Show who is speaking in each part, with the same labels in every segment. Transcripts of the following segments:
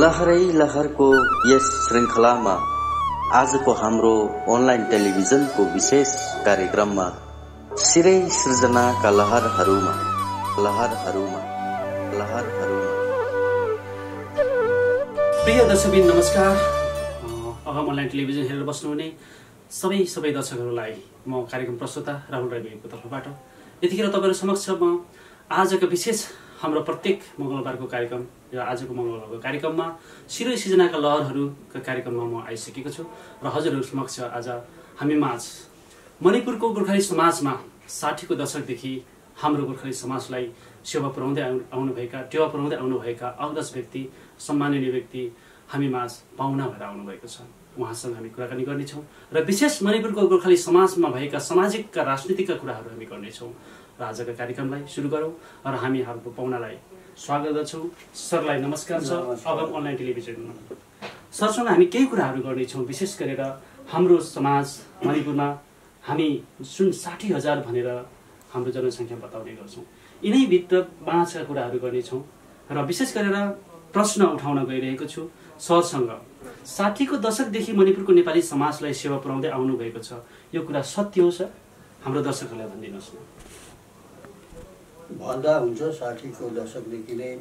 Speaker 1: लहरै लहरको यस श्रृङ्खलामा आजको हाम्रो अनलाइन टेलिभिजनको विशेष कार्यक्रममा सिरै सृजनाका लहरहरूमा
Speaker 2: प्रिय दर्शकबिन नमस्कार। अगम अनलाइन टेलिभिजन हेरेर बस्नुहुने सबै दर्शकहरूलाई म कार्यक्रम प्रस्तुता राहुल राईको तर्फबाट यतिखेर तपाईहरु समक्ष म आजको विशेष हाम्रो प्रत्येक मंगलबारको कार्यक्रम र आजको मंगलबारको कार्यक्रममा सिरै सिजनाका लहरहरूका कार्यक्रममा म आइसकेको छु र हजुरहरु समक्ष आज हामी माझ मणिपुरको गोर्खाली समाजमा 60 को दशकदेखि हाम्रो गोर्खाली समाजलाई सेवा पुर्याउँदै आउनुभएका अग्रज व्यक्ति सम्माननीय व्यक्ति हामी माझ पाहुना भएर आउनुभएको छ। उहाँसँग हामी कुराकानी गर्नेछौँ र विशेष मणिपुरको गोर्खाली समाजमा भएका सामाजिक र राजनीतिकका कुराहरू हामी गर्नेछौँ र आजका कार्यक्रमलाई सुरु गरौँ र हामी हाम्रो पाहुनालाई स्वागत गर्छौँ। सरलाई नमस्कार छ अगम अनलाइन टेलिभिजनमा। सरसँग हामी केही कुराहरू गर्नेछौँ। विशेष गरेर हाम्रो समाज मणिपुरमा हामी जुन 60,000 भनेर हाम्रो जनसङ्ख्या बताउने गर्छौँ, यिनैभित्र बाँचका कुराहरू गर्नेछौँ र विशेष गरेर प्रश्न उठाउन गइरहेको छु सरसँग। 60 को दशकदेखि मणिपुरको नेपाली समाजलाई सेवा पुर्याउँदै आउनु भएको छ, यो कुरा सत्य हो सर? हाम्रो दर्शकहरूलाई भनिदिनुहोस् न।
Speaker 3: भन्दा हुन्छ 60 को दशकदेखि नै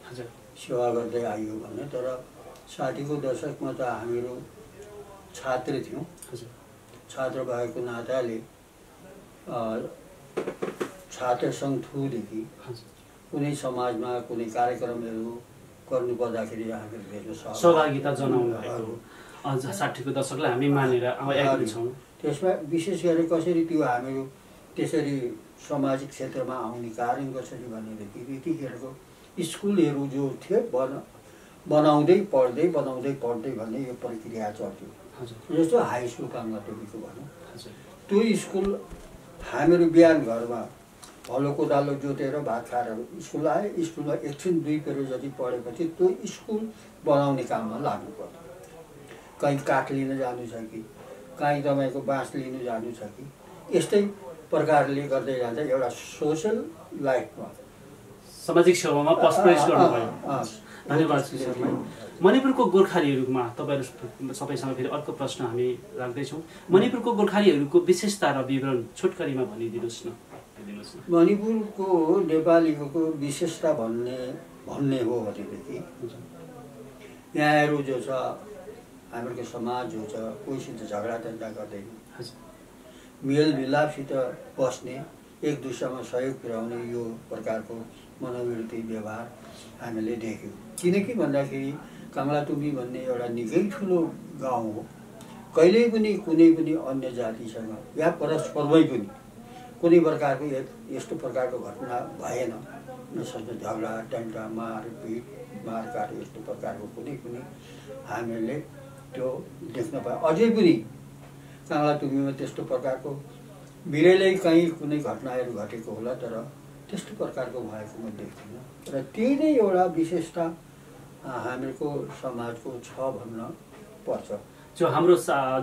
Speaker 2: हजुर
Speaker 3: सेवा गर्दै आइयो भने, तर 60 को दशकमा त हामीहरू छात्र थियौँ।
Speaker 2: हजुर
Speaker 3: छात्र भएको नाताले छात्र सङ्घ थ्रुदेखि कुनै समाजमा कुनै कार्यक्रमहरू गर्नु पर्दाखेरि हामीहरू
Speaker 2: सहभागिता जनाउनु भएको 60 को दशकलाई हामी मानेर आएका छौँ।
Speaker 3: त्यसमा विशेष गरेर कसरी त्यो हामीहरू त्यसरी सामाजिक क्षेत्रमा आउने कारण कसरी भनेदेखि यतिखेरको स्कुलहरू जो थियो बनाउँदै पढ्दै भन्ने यो प्रक्रिया चल्थ्यो। जस्तो हाई स्कुल काङ्गाटोलीको भनौँ, त्यो स्कुल हामीहरू बिहान घरमा हलो कोदालो जोतेर भात खाएर स्कुल आए, स्कुलमा एकछिन 2 पिरियड जति पढेपछि त्यो स्कुल बनाउने काममा लाग्नु पर्यो। कहीँ काठ लिन जानु छ कि कहीँ तपाईँको बाँस लिनु जानु छ कि, यस्तै प्रकारले गर्दै जाँदा एउटा सोसल लाइफमा
Speaker 2: सामाजिक सेवामा प्रवेश गर्नुभयो। धन्यवाद सरलाई। मणिपुरको गोर्खालीहरूमा तपाईँहरू सबैसँग फेरि अर्को प्रश्न हामी राख्दैछौँ। मणिपुरको गोर्खालीहरूको विशेषता र विवरण छोटकरीमा भनिदिनुहोस् न।
Speaker 3: मणिपुरको नेपालीको विशेषता भन्ने हो भनेदेखि यहाँहरू जो छ, हाम्रो समाज जो छ, कोहीसित झगडा धन्दा गर्दैन, मेलमिलापसित बस्ने, एक दुसरामा सहयोग पुर्याउने यो प्रकारको मनोवृत्ति व्यवहार हामीले देख्यौँ। किनकि भन्दाखेरि काङ्लातुम्बी भन्ने एउटा निकै ठुलो गाउँ हो। कहिल्यै पनि कुनै पनि अन्य जातिसँग या परस्परमै पनि कुनै प्रकारको यस्तो प्रकारको घटना भएन। यसमा झगडा डन्डा मारपिट मारकाट यस्तो प्रकारको कुनै पनि हामीले त्यो देख्न पायौँ। अझै पनि काङ्लातुम्बीमा त्यस्तो प्रकारको बिरलै कहीँ कुनै घटनाहरू घटेको होला, तर त्यस्तो प्रकारको भएको म देख्दिनँ। र त्यही नै एउटा विशेषता हामीहरूको समाजको छ भन्न पर्छ।
Speaker 2: जो हाम्रो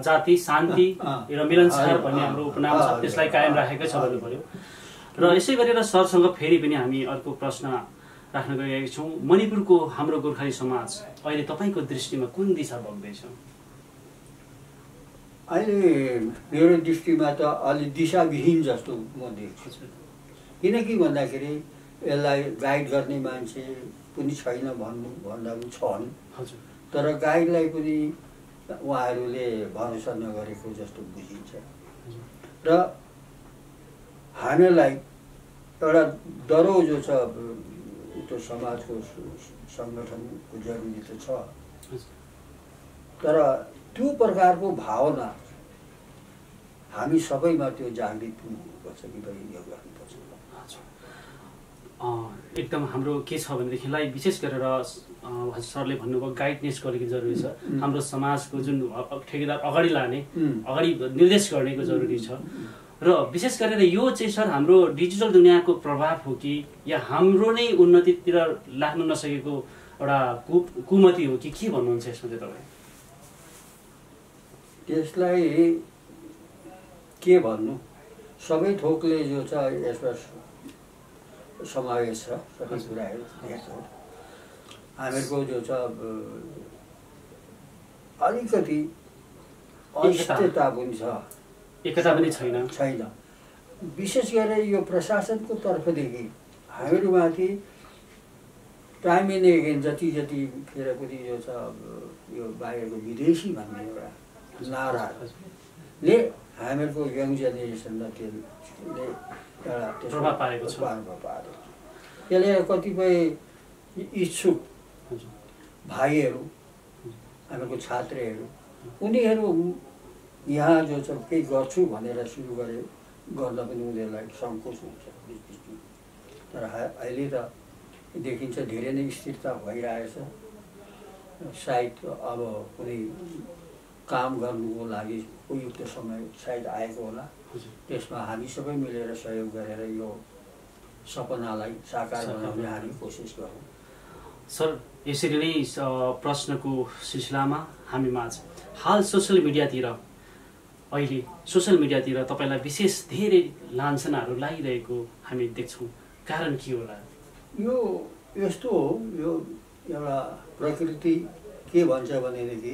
Speaker 2: जाति शान्ति र मिलनसार भन्ने हाम्रो उपनाम छ, त्यसलाई कायम राखेकै छ भन्नु पर्यो। र यसै गरेर सरसँग फेरि पनि हामी अर्को प्रश्न राख्न गइरहेका छौँ। मणिपुरको हाम्रो गोर्खाली समाज अहिले तपाईँको दृष्टिमा कुन दिशा बग्दैछ?
Speaker 3: अहिले मेरो दृष्टिमा त अलि दिशाविहीन जस्तो म देख्छु। किनकि भन्दाखेरि यसलाई गाइड गर्ने मान्छे पनि छैन भन्दा पनि छन्, तर गाइडलाई पनि उहाँहरूले भरोसा नगरेको जस्तो बुझिन्छ। र हामीलाई एउटा डरो जो छ त्यो समाजको सङ्गठनको जरुरी त छ, तर त्यो प्रकारको भावना हामी सबैमा त्यो जागृत हुनुपर्छ कि भाइ यो गर्नुपर्छ।
Speaker 2: एकदम हाम्रो के छ भनेदेखिलाई विशेष गरेर सरले भन्नुभयो गाइडनेस गरेको जरुरी छ। हाम्रो समाजको जुन ठेकेदार अगाडि लाने, अगाडि निर्देश गर्नेको जरुरी छ। र विशेष गरेर यो चाहिँ सर हाम्रो डिजिटल दुनियाँको प्रभाव हो कि या हाम्रो नै उन्नतितिर लाग्न नसकेको एउटा कुमति हो कि के भन्नुहुन्छ यसमा चाहिँ तपाईँ?
Speaker 3: त्यसलाई के भन्नु, सबै थोकले जो छ यसमा समावेश छ, सबै कुराहरू। हामीहरूको जो छ अलिकति अस्थिरता पनि छ,
Speaker 2: एकता पनि छैन।
Speaker 3: विशेष गरेर यो प्रशासनको तर्फदेखि हामीहरूमाथि टाइम एन्ड एगेन जतिखेर पनि यो छ यो बाहिरको विदेशी भन्ने एउटा नाराले हामीहरूको यङ जेनेरेसनलाई त्यसले एउटा
Speaker 2: प्रभाव पारेको छ।
Speaker 3: त्यसले कतिपय इच्छुक भाइहरू हामीहरूको छात्रहरू उनीहरू यहाँ जो छ केही गर्छु भनेर सुरु गर्न पनि उनीहरूलाई सङ्कोच हुन्छ बिचबिचमा। तर अहिले त देखिन्छ धेरै नै स्थिरता भइरहेछ। सायद अब कुनै काम गर्नुको लागि उपयुक्त समय सायद आएको होला, त्यसमा हामी सबै मिलेर सहयोग गरेर यो सपनालाई साकार बनाउने हामी कोसिस गरौँ।
Speaker 2: सर, यसरी नै प्रश्नको सिलसिलामा हामी माझ हाल सोसियल मिडियातिर तपाईँलाई विशेष धेरै लान्छनाहरू लागिरहेको हामी देख्छौँ, कारण के होला?
Speaker 3: यो यस्तो हो, यो एउटा प्रकृति के भन्छ भनेदेखि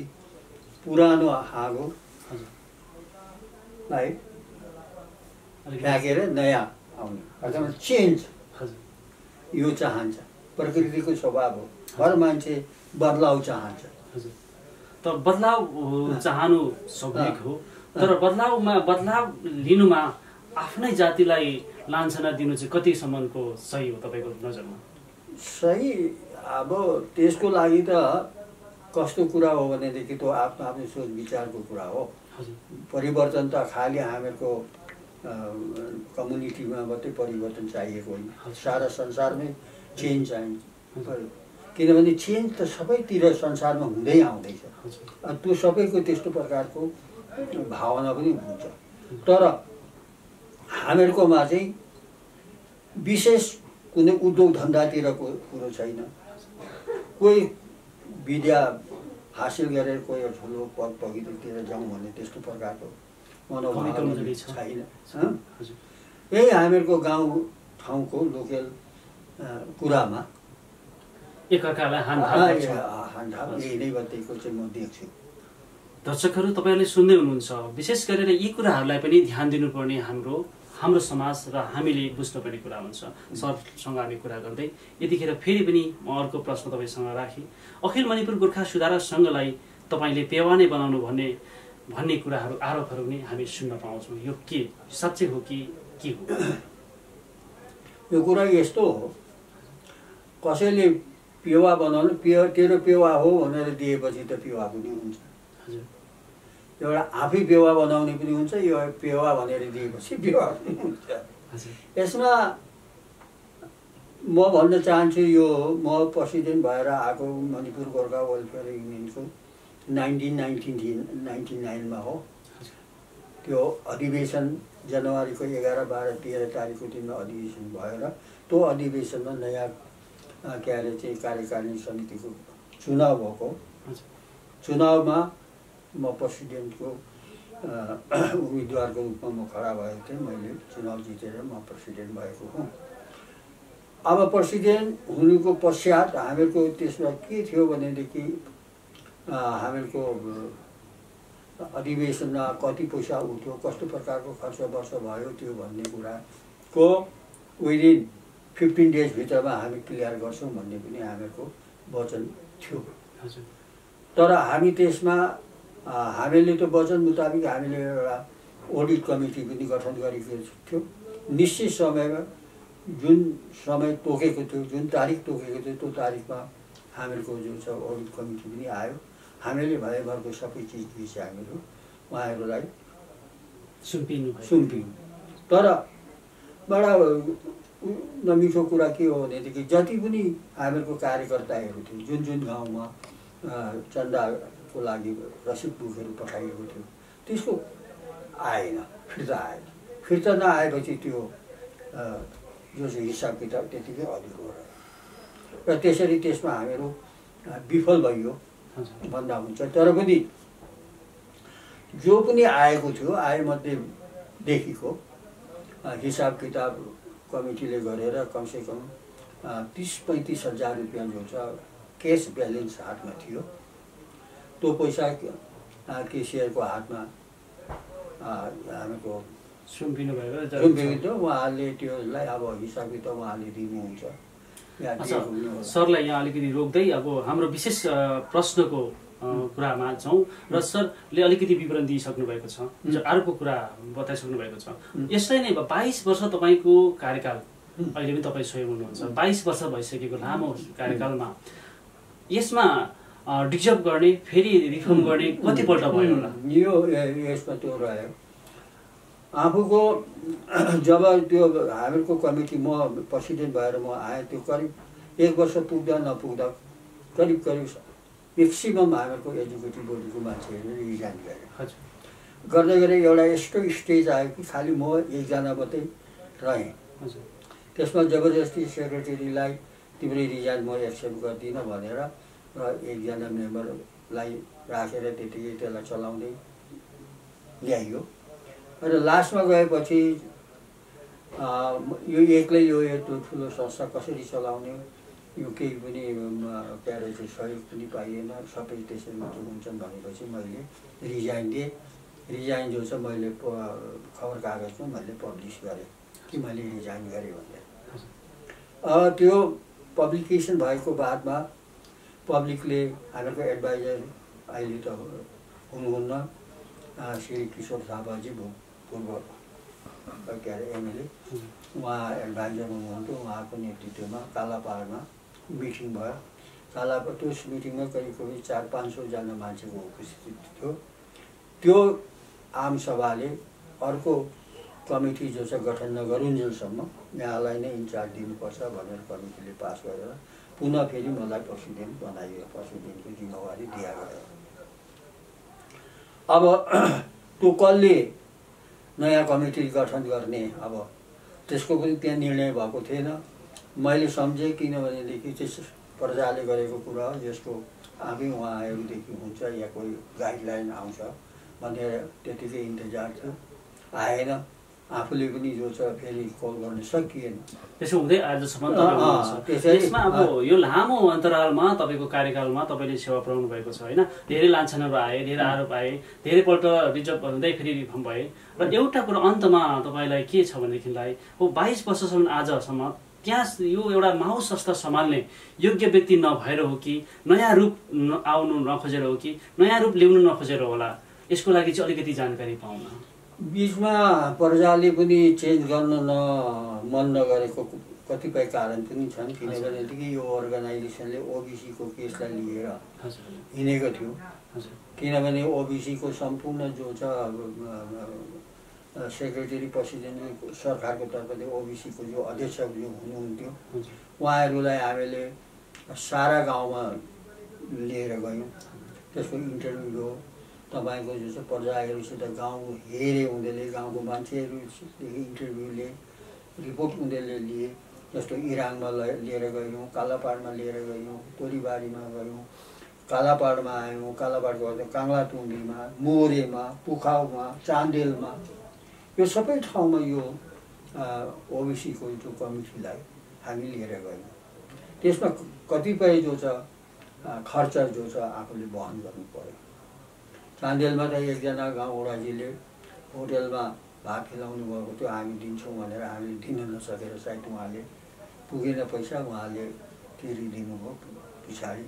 Speaker 3: पुरानो हाँगोलाई फ्याँकेर नयाँ आउने अर्थात् चेन्ज यो चाहन्छ, प्रकृतिको स्वभाव हो। हर मान्छे बदलाउ चाहन्छ।
Speaker 2: तर बदलाउ चाहनु स्वाभाविक हो, तर बदलाव लिनुमा आफ्नै जातिलाई लान्छना दिनु चाहिँ कतिसम्मको सही हो तपाईँको नजरमा?
Speaker 3: सही अब त्यसको लागि त कस्तो कुरा हो भनेदेखि त्यो आफ्नो आफ्नो सोच विचारको कुरा हो। परिवर्तन त खालि हामीहरूको कम्युनिटीमा मात्रै परिवर्तन चाहिएको होइन, सारा संसारमै चेन्ज चाहिन्छ। किनभने चेन्ज त सबैतिर संसारमा हुँदै आउँदैछ। त्यो सबैको त्यस्तो प्रकारको भावना पनि हुन्छ। तर हामीहरूकोमा चाहिँ विशेष कुनै उद्योग धन्दातिरको कुरो छैन। कोही विद्या हासिल गरेर कोही ठुलो पद पदवीतिर जाउँ भन्ने त्यस्तो प्रकारको मनोभाव छैन। यही हामीहरूको गाउँ ठाउँको लोकल कुरामा
Speaker 2: एकअर्कालाई
Speaker 3: हानभाव यही नै बत्तीको चाहिँ म देख्छु।
Speaker 2: दर्शकहरू, तपाईँहरूले सुन्दै हुनुहुन्छ, विशेष गरेर यी कुराहरूलाई पनि ध्यान दिनुपर्ने हाम्रो समाज र हामीले बुझ्नुपर्ने कुरा हुन्छ। सरसँग हामी कुरा गर्दै यतिखेर फेरि पनि म अर्को प्रश्न तपाईँसँग राखेँ। अखिल मणिपुर गोर्खा सुधारक सङ्घलाई तपाईँले पेवाने बनाउनु भन्ने कुराहरू आरोपहरू पनि हामी सुन्न पाउँछौँ। यो के साँच्चै हो कि के हो?
Speaker 3: यो कुरा यस्तो हो, कसैले पेवा बनाउनु तेरो पेवा हो भनेर दिएपछि त पेवा पनि हुन्छ। एउटा आफै पेवा बनाउने पनि हुन्छ, यो पेवा भनेर दिएपछि पेवा पनि हुन्छ। यसमा म भन्न चाहन्छु, यो म प्रेसिडेन्ट भएर आएको मणिपुर गोर्खा वेलफेयर युनियनको 1999 हो। त्यो अधिवेशन जनवरीको 11, 12, 13 तारिकको दिनमा अधिवेशन भएर त्यो अधिवेशनमा नयाँ के अरे चाहिँ कार्यकारिणी समितिको चुनाव भएको। चुनावमा म प्रेसिडेन्टको उम्मेदवारको रूपमा म खडा भएको थिएँ। मैले चुनाव जितेर म प्रेसिडेन्ट भएको हुँ। अब प्रेसिडेन्ट हुनुको पश्चात हामीहरूको त्यसमा के थियो भनेदेखि हामीहरूको अधिवेशनमा कति पैसा उठ्यो, कस्तो प्रकारको खर्च वर्ष भयो, त्यो भन्ने कुराको विदिन 15 डेज भित्रमा हामी क्लियर गर्छौँ भन्ने पनि हामीहरूको वचन थियो। तर हामी त्यसमा हामीले त्यो वचन मुताबिक हामीले एउटा ऑडिट कमिटी पनि गठन गरेको थियो। निश्चित समयमा जुन समय तोकेको थियो, जुन तारिक तोकेको थियो, त्यो तारिकमा हामीहरूको जो छ ऑडिट कमिटी पनि आयो। हामीले भएभरको सबै चिज हामीहरू उहाँहरूलाई सुम्पिनु। तर बडा नमिठो कुरा के हो भनेदेखि जति पनि हामीहरूको कार्यकर्ताहरू थियो, जुन जुन गाउँमा चन्दाको लागि रसिद बुकहरू पठाइएको थियो, त्यसको आएन, फिर्ता आएन। फिर्ता नआएपछि त्यो जो चाहिँ हिसाब किताब त्यतिकै अधुरो रह्यो र त्यसरी त्यसमा हामीहरू विफल भइयो भन्दा हुन्छ। तर पनि जो पनि आएको थियो, आएमध्येदेखिको हिसाब किताब कमिटीले गरेर कमसेकम 30-35 हजार रुपियाँ जो छ केस ब्यालेन्स हातमा थियो। त्यो पैसा केसीआरको हातमा हामीको
Speaker 2: सुम्पिनु भयो
Speaker 3: थियो। उहाँले त्योलाई अब हिसाब किताब उहाँले दिनुहुन्छ।
Speaker 2: सरलाई यहाँ अलिकति रोक्दै अब हाम्रो विशेष प्रश्नको कुरामा जाउँ र सरले अलिकति विवरण दिइसक्नु भएको छ, अर्को कुरा बताइसक्नु भएको छ। यसलाई नै 22 वर्ष तपाईँको कार्यकाल, अहिले पनि तपाईँ स्वयं हुनुहुन्छ, 22 वर्ष भइसकेको लामो कार्यकालमा यसमा डिजर्भ गर्ने फेरि रिफर्म गर्ने कतिपल्ट भयो होला?
Speaker 3: यो यसमा त्यो रह्यो आफूको जब त्यो हामीहरूको कमिटी म प्रेसिडेन्ट भएर म आएँ, त्यो करिब 1 वर्ष पुग्दा नपुग्दा करिब म्याक्सिमम हामीहरूको एजुकेटिभ बोडीको मान्छेहरूले रिजाइन गर्दै गर्दै एउटा यस्तो स्टेज आयो कि खालि म एकजना मात्रै रहेँ। त्यसमा जबरजस्ती सेक्रेटरीलाई तिम्रो रिजाइन म एक्सेप्ट गर्दिनँ भनेर र एकजना मेम्बरलाई राखेर त्यतिकै त्यसलाई चलाउँदै ल्याइयो। र लास्टमा गएपछि यो एक्लै यो यत्रो ठुलो संस्था कसरी चलाउने, यो केही पनि के अरे सहयोग पनि पाइएन, सबै त्यसरी मात्र हुन्छन् भनेपछि मैले रिजाइन दिएँ। रिजाइन जो छ मैले खबर कागजमा मैले पब्लिस गरेँ कि मैले रिजाइन गरेँ भनेर। त्यो पब्लिकेसन भएको बादमा पब्लिकले हामीहरूको एडभाइजर अहिले त हुनुहुन्न श्री किशोर थापाजी पूर्व के अरे एमएलए, उहाँ एडभाइजर हुनुहुन्थ्यो। उहाँको नेतृत्वमा कालापाडमा मिटिङ भयो। त्यस मिटिङमा करिब 400-500 जना मान्छेको उपस्थिति थियो। त्यो आमसभाले अर्को कमिटी जो छ गठन नगरुन्जेलसम्म यहाँलाई नै इन्चार्ज दिनुपर्छ भनेर कमिटीले पास गरेर पुनः फेरि मलाई प्रेसिडेन्ट बनाइयो। प्रेसिडेन्टको जिम्मेवारी दिया गयो। अब त्यो कसले नयाँ कमिटी गठन गर्ने, अब त्यसको पनि त्यहाँ निर्णय भएको थिएन। मैले सम्झेँ किनभनेदेखि चाहिँ प्रजाले गरेको कुरा हो, यसको आफै उहाँहरूदेखि हुन्छ या कोही गाइडलाइन आउँछ भनेर त्यतिकै इन्तजार थियो। आएन। आफूले पनि जो छ फेरि कल गर्न सकिएन।
Speaker 2: त्यसो हुँदै आजसम्म त्यसमा अब यो लामो अन्तरालमा तपाईँको कार्यकालमा तपाईँले सेवा पुर्याउनु भएको छ होइन। धेरै लान्छनहरू आए, धेरै आरोप आए, धेरैपल्ट रिजर्भ हुँदै फेरि रिफर्म भए र एउटा कुरो अन्तमा तपाईँलाई के छ भनेदेखिलाई 22 वर्षसम्म आजसम्म त्यहाँ यो एउटा माउ संस्था सम्हाल्ने योग्य व्यक्ति नभएर हो कि नयाँ रूप आउनु नखोजेर हो कि नयाँ रूप ल्याउनु नखोजेर होला, यसको लागि चाहिँ अलिकति जानकारी पाउन।
Speaker 3: बीचमा प्रजाले पनि चेन्ज गर्न मन नगरेको कतिपय कारण पनि छन्। किनभनेदेखि यो अर्गनाइजेसनले ओबिसीको केसलाई लिएर हिँडेको थियो। किनभने ओबिसीको सम्पूर्ण जो छ सेक्रेटरी प्रेसिडेन्ट सरकारको तर्फले ओबिसीको जो अध्यक्ष जो हुनुहुन्थ्यो उहाँहरूलाई हामीले सारा गाउँमा लिएर गयौँ। त्यसको इन्टरभ्यू हो। तपाईँको जो छ प्रजाहरूसित गाउँ हेरे उनीहरूले, गाउँको मान्छेहरूदेखि इन्टरभ्यू लिए, रिपोर्ट उनीहरूले लिए। जस्तो इराङमा लिएर गयौँ, कालापाडमा लिएर गयौँ, तोरीबारीमा गयौँ, कालापाडमा आयौँ, कालापाडको काङ्लातुङ्गीमा, मोरेमा, पुखाउमा, चान्डेलमा, यो सबै ठाउँमा यो ओबिसीको जो कमिटीलाई हामी लिएर गयौँ। त्यसमा कतिपय जो छ खर्च जो छ आफूले वहन गर्नु पर्यो। चान्डेलमा त एकजना गाउँवडाजीले होटेलमा भात खुवाउनु भएको थियो, हामी दिन्छौँ भनेर हामीले दिन नसकेर सायद उहाँले पुगेन पैसा, उहाँले तिरिदिनु भयो पछाडि।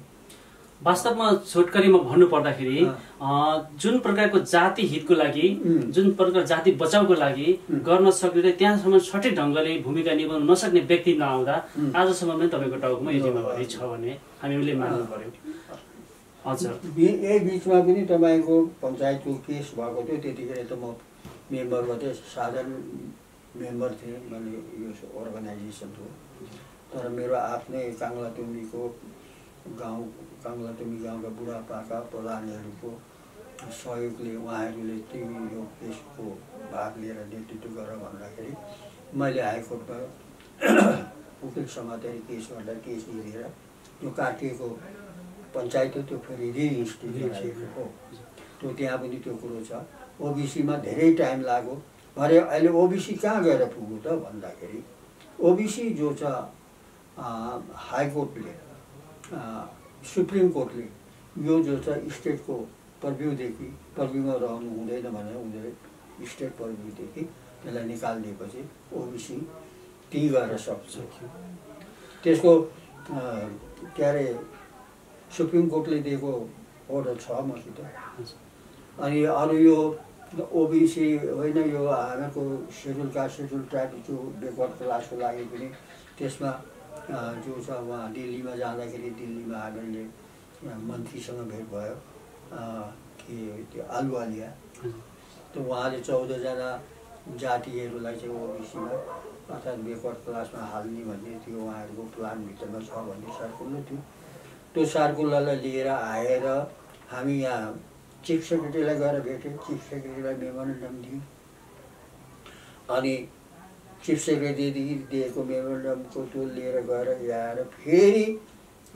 Speaker 2: वास्तवमा छोटकरीमा भन्नुपर्दाखेरि जुन प्रकारको जाति हितको लागि, जुन प्रकार जाति बचाउको लागि गर्न सक्ने त्यहाँसम्म सठिक ढङ्गले भूमिका निभाउन नसक्ने व्यक्ति नआउँदा आजसम्म पनि तपाईँको टाउकोमा यो जिम्मेवारी छ भने हामीले मान्नु पर्यो। हजुर,
Speaker 3: यही बिचमा पनि तपाईँको पञ्चायतको केस भएको थियो। त्यतिखेर त म मेम्बर मात्रै, साधारण मेम्बर थिएँ मैले यो अर्गनाइजेसनको। तर मेरो आफ्नै काङ्लातुङ्गीको काङ्लातुङ्गी गाउँका बुढापाका प्रधानहरूको सहयोगले उहाँहरूले तिमी यो केसको भाग लिएर नेतृत्व गर भन्दाखेरि मैले हाइकोर्टमा वकिल समातेर केस गर्दा केस लिएर त्यो काटिएको पञ्चायत त्यो फेरि रिइन्स्टिट्युट हो। त्यो त्यहाँ पनि त्यो कुरो छ। ओबिसीमा धेरै टाइम लाग्यो। भरे अहिले ओबिसी कहाँ गएर पुग्यो त भन्दाखेरि ओबिसी जो छ हाइकोर्टले सुप्रिम कोर्टले यो जो छ स्टेटको पर्भ्यूदेखि पर्भ्यूमा रहनु हुँदैन भनेर उनीहरूले स्टेट पर्भ्यूदेखि त्यसलाई निकालिदिएपछि ओबिसी त्यही गएर सक्छ। त्यसको के अरे सुप्रिम कोर्टले दिएको अर्डर छ मसित। अनि अरू यो ओबिसी होइन, यो हामीहरूको सेड्युल कास्ट सेड्युल ट्राइब जो बेकवर्ड क्लासको लागि पनि त्यसमा जो छ उहाँ दिल्लीमा जाँदाखेरि दिल्लीमा हामीहरूले मन्त्रीसँग भेट भयो कि त्यो आलुवालिया, त उहाँले 14जना जातिहरूलाई चाहिँ ओबिसीमा अर्थात् बेकवर्ड क्लासमा हाल्ने भन्ने थियो उहाँहरूको प्लानभित्रमा छ भन्ने सर्कुलर थियो। त्यो सर्कुलरलाई लिएर आएर हामी यहाँ चिफ सेक्रेटरीलाई गएर भेट्यौँ, चिफ सेक्रेटरीलाई मेमोरेन्डम दियौँ। अनि चिफ सेक्रेटरीदेखि दिएको मेमोरेन्डमको त्यो लिएर गएर ल्याएर फेरि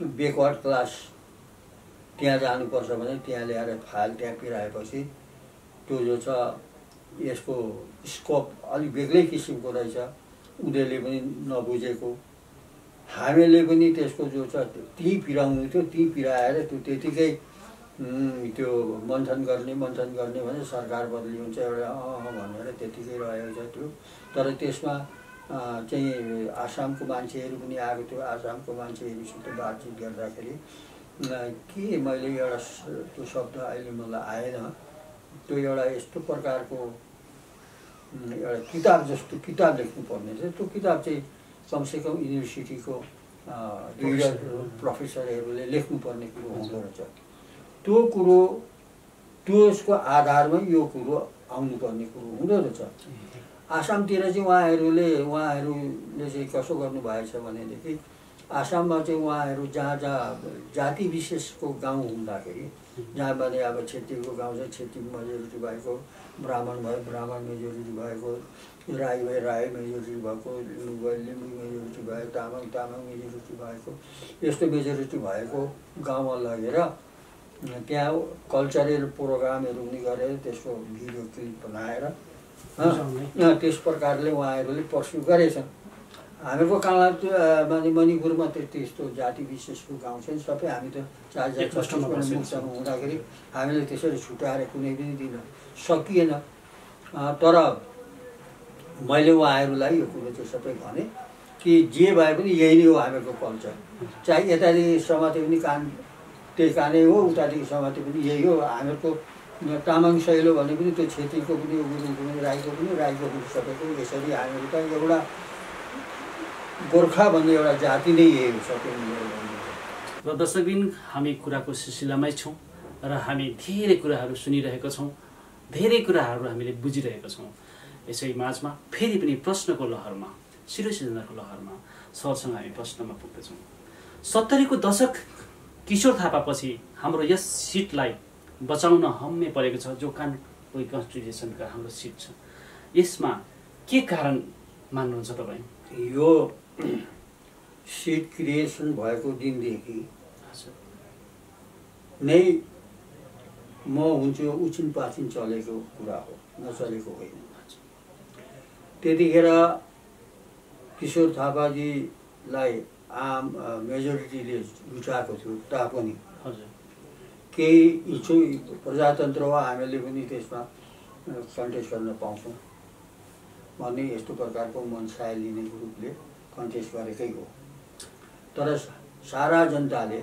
Speaker 3: बेकवर्ड क्लास त्यहाँ जानुपर्छ भने त्यहाँ ल्याएर फाइल त्यहाँ पिराएपछि त्यो जो छ यसको स्कोप अलिक बेग्लै किसिमको रहेछ, उनीहरूले पनि नबुझेको, हामीले पनि त्यसको जो छ ती पिराउनु थियो, ती पिराएर त्यो त्यतिकै त्यो मन्थन गर्ने भने सरकार बदली हुन्छ एउटा भनेर त्यतिकै रहेको छ त्यो। तर त्यसमा चाहिँ आसामको मान्छेहरू पनि आएको थियो। आसामको मान्छेहरूसित बातचित गर्दाखेरि के मैले एउटा त्यो शब्द अहिले मलाई आएन, त्यो एउटा यस्तो प्रकारको एउटा किताब जस्तो किताब लेख्नुपर्ने छ। त्यो किताब चाहिँ कमसेकम युनिभर्सिटीको प्रोफेसरहरूले लेख्नुपर्ने कुरो हुँदो रहेछ। त्यो कुरो त्यसको आधारमा यो कुरो आउनुपर्ने कुरो हुँदो रहेछ। आसामतिर चाहिँ उहाँहरूले चाहिँ कसो गर्नुभएछ भनेदेखि आसाममा चाहिँ उहाँहरू जहाँ जाति विशेषको गाउँ हुँदाखेरि जहाँ भने अब छेत्रीको गाउँ चाहिँ छेत्री मेजोरिटी भएको, ब्राह्मण भयो ब्राह्मण मेजोरिटी भएको, राई भए राई मेजोरिटी भएको, लिम्बू भए लिम्बू मेजोरिटी भयो, तामाङ मेजोरिटी भएको, यस्तो मेजोरिटी भएको गाउँमा लगेर त्यहाँ कल्चरल प्रोग्रामहरू पनि गरेर त्यसको भिडियो क्लिप बनाएर त्यस प्रकारले उहाँहरूले पर्स्यु गरेछन्। हामीहरूको काँडा माने मणिपुरमा त्यस्तो जाति विशेषको गाउँ छैन, सबै हामी त मुक्तमा हुँदाखेरि हामीले त्यसरी छुट्याएर कुनै पनि दिन सकिएन। तर मैले उहाँहरूलाई यो कुरो चाहिँ सबै भने कि जे भए पनि यही नै हो हामीहरूको कल्चर, चाहे यतादेखि समाते पनि कान त्यही कानै हो, उतादेखि समाते पनि यही हो। हामीहरूको तामाङ शैलो भने पनि त्यो छेत्रीको पनि गुरुङको पनि राईको पनि सबैको यसरी हामीहरू त एउटा गोर्खा भन्ने एउटा जाति नै यही हो सबै।
Speaker 2: र दर्शकबिन हामी कुराको सिलसिलामै छौँ र हामी धेरै कुराहरू सुनिरहेका छौँ, धेरै कुराहरू हामीले बुझिरहेका छौँ। यसै माझमा फेरि पनि प्रश्नको लहरमा सिरोसिजनाको लहरमा सरसँग हामी प्रश्नमा पुग्दछौँ। 70 को दशक किशोर थापापछि हाम्रो यस सिटलाई बचाउन हम्मे परेको छ, जो कानुन कन्स्टिट्युसनका हाम्रो सिट छ। यसमा के कारण मान्नुहुन्छ तपाईँ?
Speaker 3: यो सिट क्रिएसन भएको दिनदेखि नै म हुन्छु उछिन पाछिन चलेको कुरा हो, नचलेको होइन। त्यतिखेर किशोर थापाजीलाई आम मेजोरिटीले रुचाएको थियो तापनि केही इच्छुक प्रजातन्त्र हो, हामीले पनि त्यसमा कन्टेस्ट गर्न पाउँछौँ भन्ने यस्तो प्रकारको मनसाय लिने ग्रुपले कन्टेस्ट गरेकै हो। तर सारा जनताले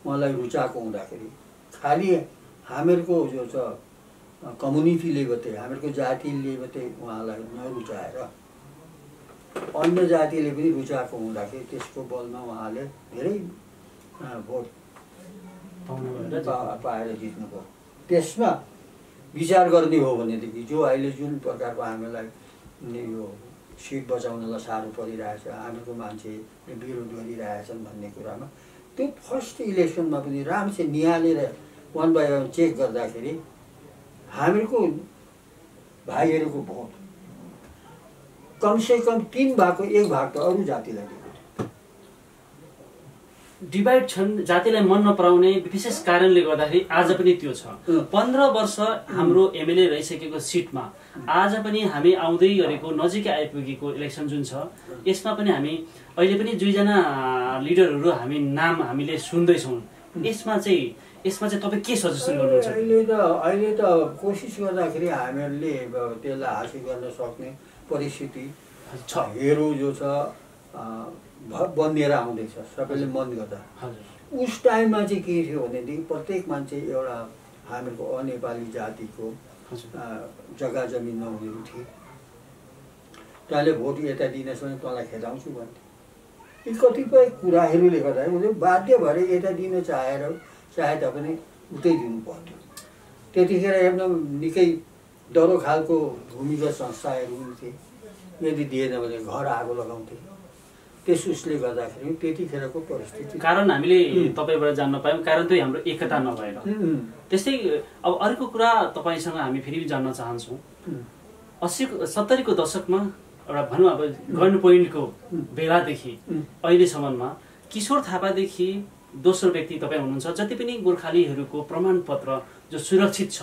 Speaker 3: मलाई रुचाएको हुँदाखेरि खालि हामीहरूको जो छ कम्युनिटीले मात्रै, हामीहरूको जातिले मात्रै उहाँलाई नरुचाएर अन्य जातिले पनि रुचाएको हुँदाखेरि त्यसको बलमा उहाँले धेरै भोट पाएर जित्नुभयो। त्यसमा विचार गर्ने हो भनेदेखि जो अहिले जुन प्रकारको हामीलाई यो सिट बचाउनलाई साह्रो परिरहेछ, हामीहरूको मान्छेले विरोध गरिरहेछन् भन्ने कुरामा त्यो फर्स्ट इलेक्सनमा पनि राम्रोसँग निहालेर 1 बाई 1 चेक गर्दाखेरि हामीहरूको भाइहरूको भोट कमसेकम 3 भागको 1 भाग त अरू जातिलाई दिएको थियो।
Speaker 2: डिभाइड छन्, जातिलाई मन नपराउने विशेष कारणले गर्दाखेरि आज पनि त्यो छ। 15 वर्ष हाम्रो एमएलए रहिसकेको सिटमा आज पनि हामी आउँदै गरेको नजिकै आइपुगेको इलेक्सन जुन छ यसमा पनि हामी अहिले पनि 2 जना लिडरहरू हामी नाम हामीले सुन्दैछौँ। यसमा चाहिँ तपाईँ के सजेसन गर्नुहुन्छ?
Speaker 3: अहिले त कोसिस गर्दाखेरि हामीहरूले त्यसलाई हासिल गर्न सक्ने परिस्थिति छ। हेरो जो छ बनिएर आउँदैछ सबैले मन गर्दा। उस टाइममा चाहिँ के थियो भनेदेखि प्रत्येक मान्छे एउटा हामीहरूको अनेपाली जातिको जग्गा जमिन नहुनेहरू थिए। तैँले भोट यता दिनेसँग तँलाई खेदाउँछु भन्थे। यी कतिपय कुराहरूले गर्दा उसले बाध्य भएर यता दिन चाहे तापनि उतै दिनु पर्थ्यो। त्यतिखेर एकदम निकै डरो खालको भूमिगत संस्थाहरू पनि थिए। यदि दिएन भने घर आगो लगाउँथे। त्यस उसले गर्दाखेरि त्यतिखेरको परिस्थिति
Speaker 2: कारण हामीले तपाईँबाट जान्न पायौँ कारण चाहिँ हाम्रो एकता नभएर। त्यस्तै अब अर्को कुरा तपाईँसँग हामी फेरि जान्न चाहन्छौँ। 70 को दशकमा एउटा भनौँ अब गन पोइन्टको बेलादेखि अहिलेसम्ममा किशोर थापादेखि दोस्रो व्यक्ति तपाईँ हुनुहुन्छ जति पनि गोर्खालीहरूको प्रमाणपत्र जो सुरक्षित छ।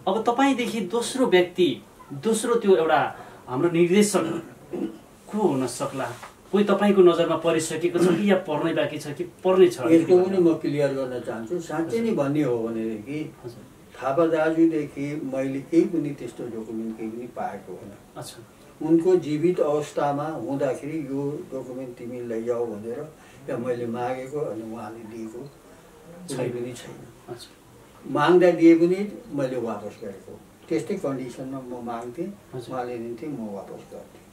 Speaker 2: अब तपाईँदेखि दोस्रो व्यक्ति दोस्रो त्यो एउटा हाम्रो निर्देशक को हुन सक्ला? कोही तपाईँको नजरमा परिसकेको छ कि या पर्नै बाँकी छ कि पर्ने छ?
Speaker 3: यसको पनि म क्लियर गर्न चाहन्छु। साँच्चै नै भन्ने हो भनेदेखि थापा दाजुदेखि मैले केही पनि त्यस्तो डकुमेन्ट केही पनि पाएको होइन।
Speaker 2: अच्छा,
Speaker 3: उनको जीवित अवस्थामा हुँदाखेरि यो डकुमेन्ट तिमी लैजाऊ भनेर या मैले मागेको अनि उहाँले दिएको कुनै पनि छैन। माग्दा दिए पनि मैले वापस गरेको। त्यस्तै कन्डिसनमा म माग्थेँ, उहाँले दिन्थेँ, म वापस गर्थेँ।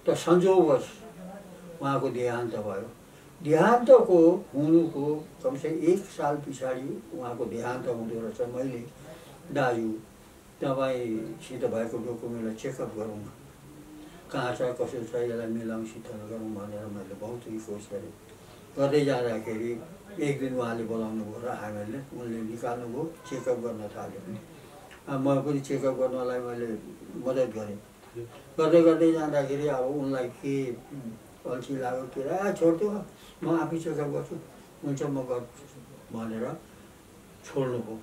Speaker 3: त संजोगवश उहाँको देहान्त भयो। देहान्तको हुनुको कमसे 1 साल पछाडि उहाँको देहान्त हुँदो रहेछ। मैले दाजु तपाईँसित भएको डकुमेन्टलाई चेकअप गरौँ, कहाँ छ कसो छ, यसलाई मिलाउँ शीतल गरौँ भनेर मैले बहुत रिक्वेस्ट गरेँ। गर्दै जाँदाखेरि एक दिन उहाँले बोलाउनु भयो र हामीहरूले उनले निकाल्नुभयो, चेकअप गर्न थाल्यो। म पनि चेकअप गर्नलाई मैले मद्दत गरेँ। गर्दै गर्दै जाँदाखेरि अब उनलाई के अल्छी लाग्यो के छोड्थ्यो, म आफै चेकअप गर्छु, हुन्छ म गर्छु भनेर छोड्नुभयो।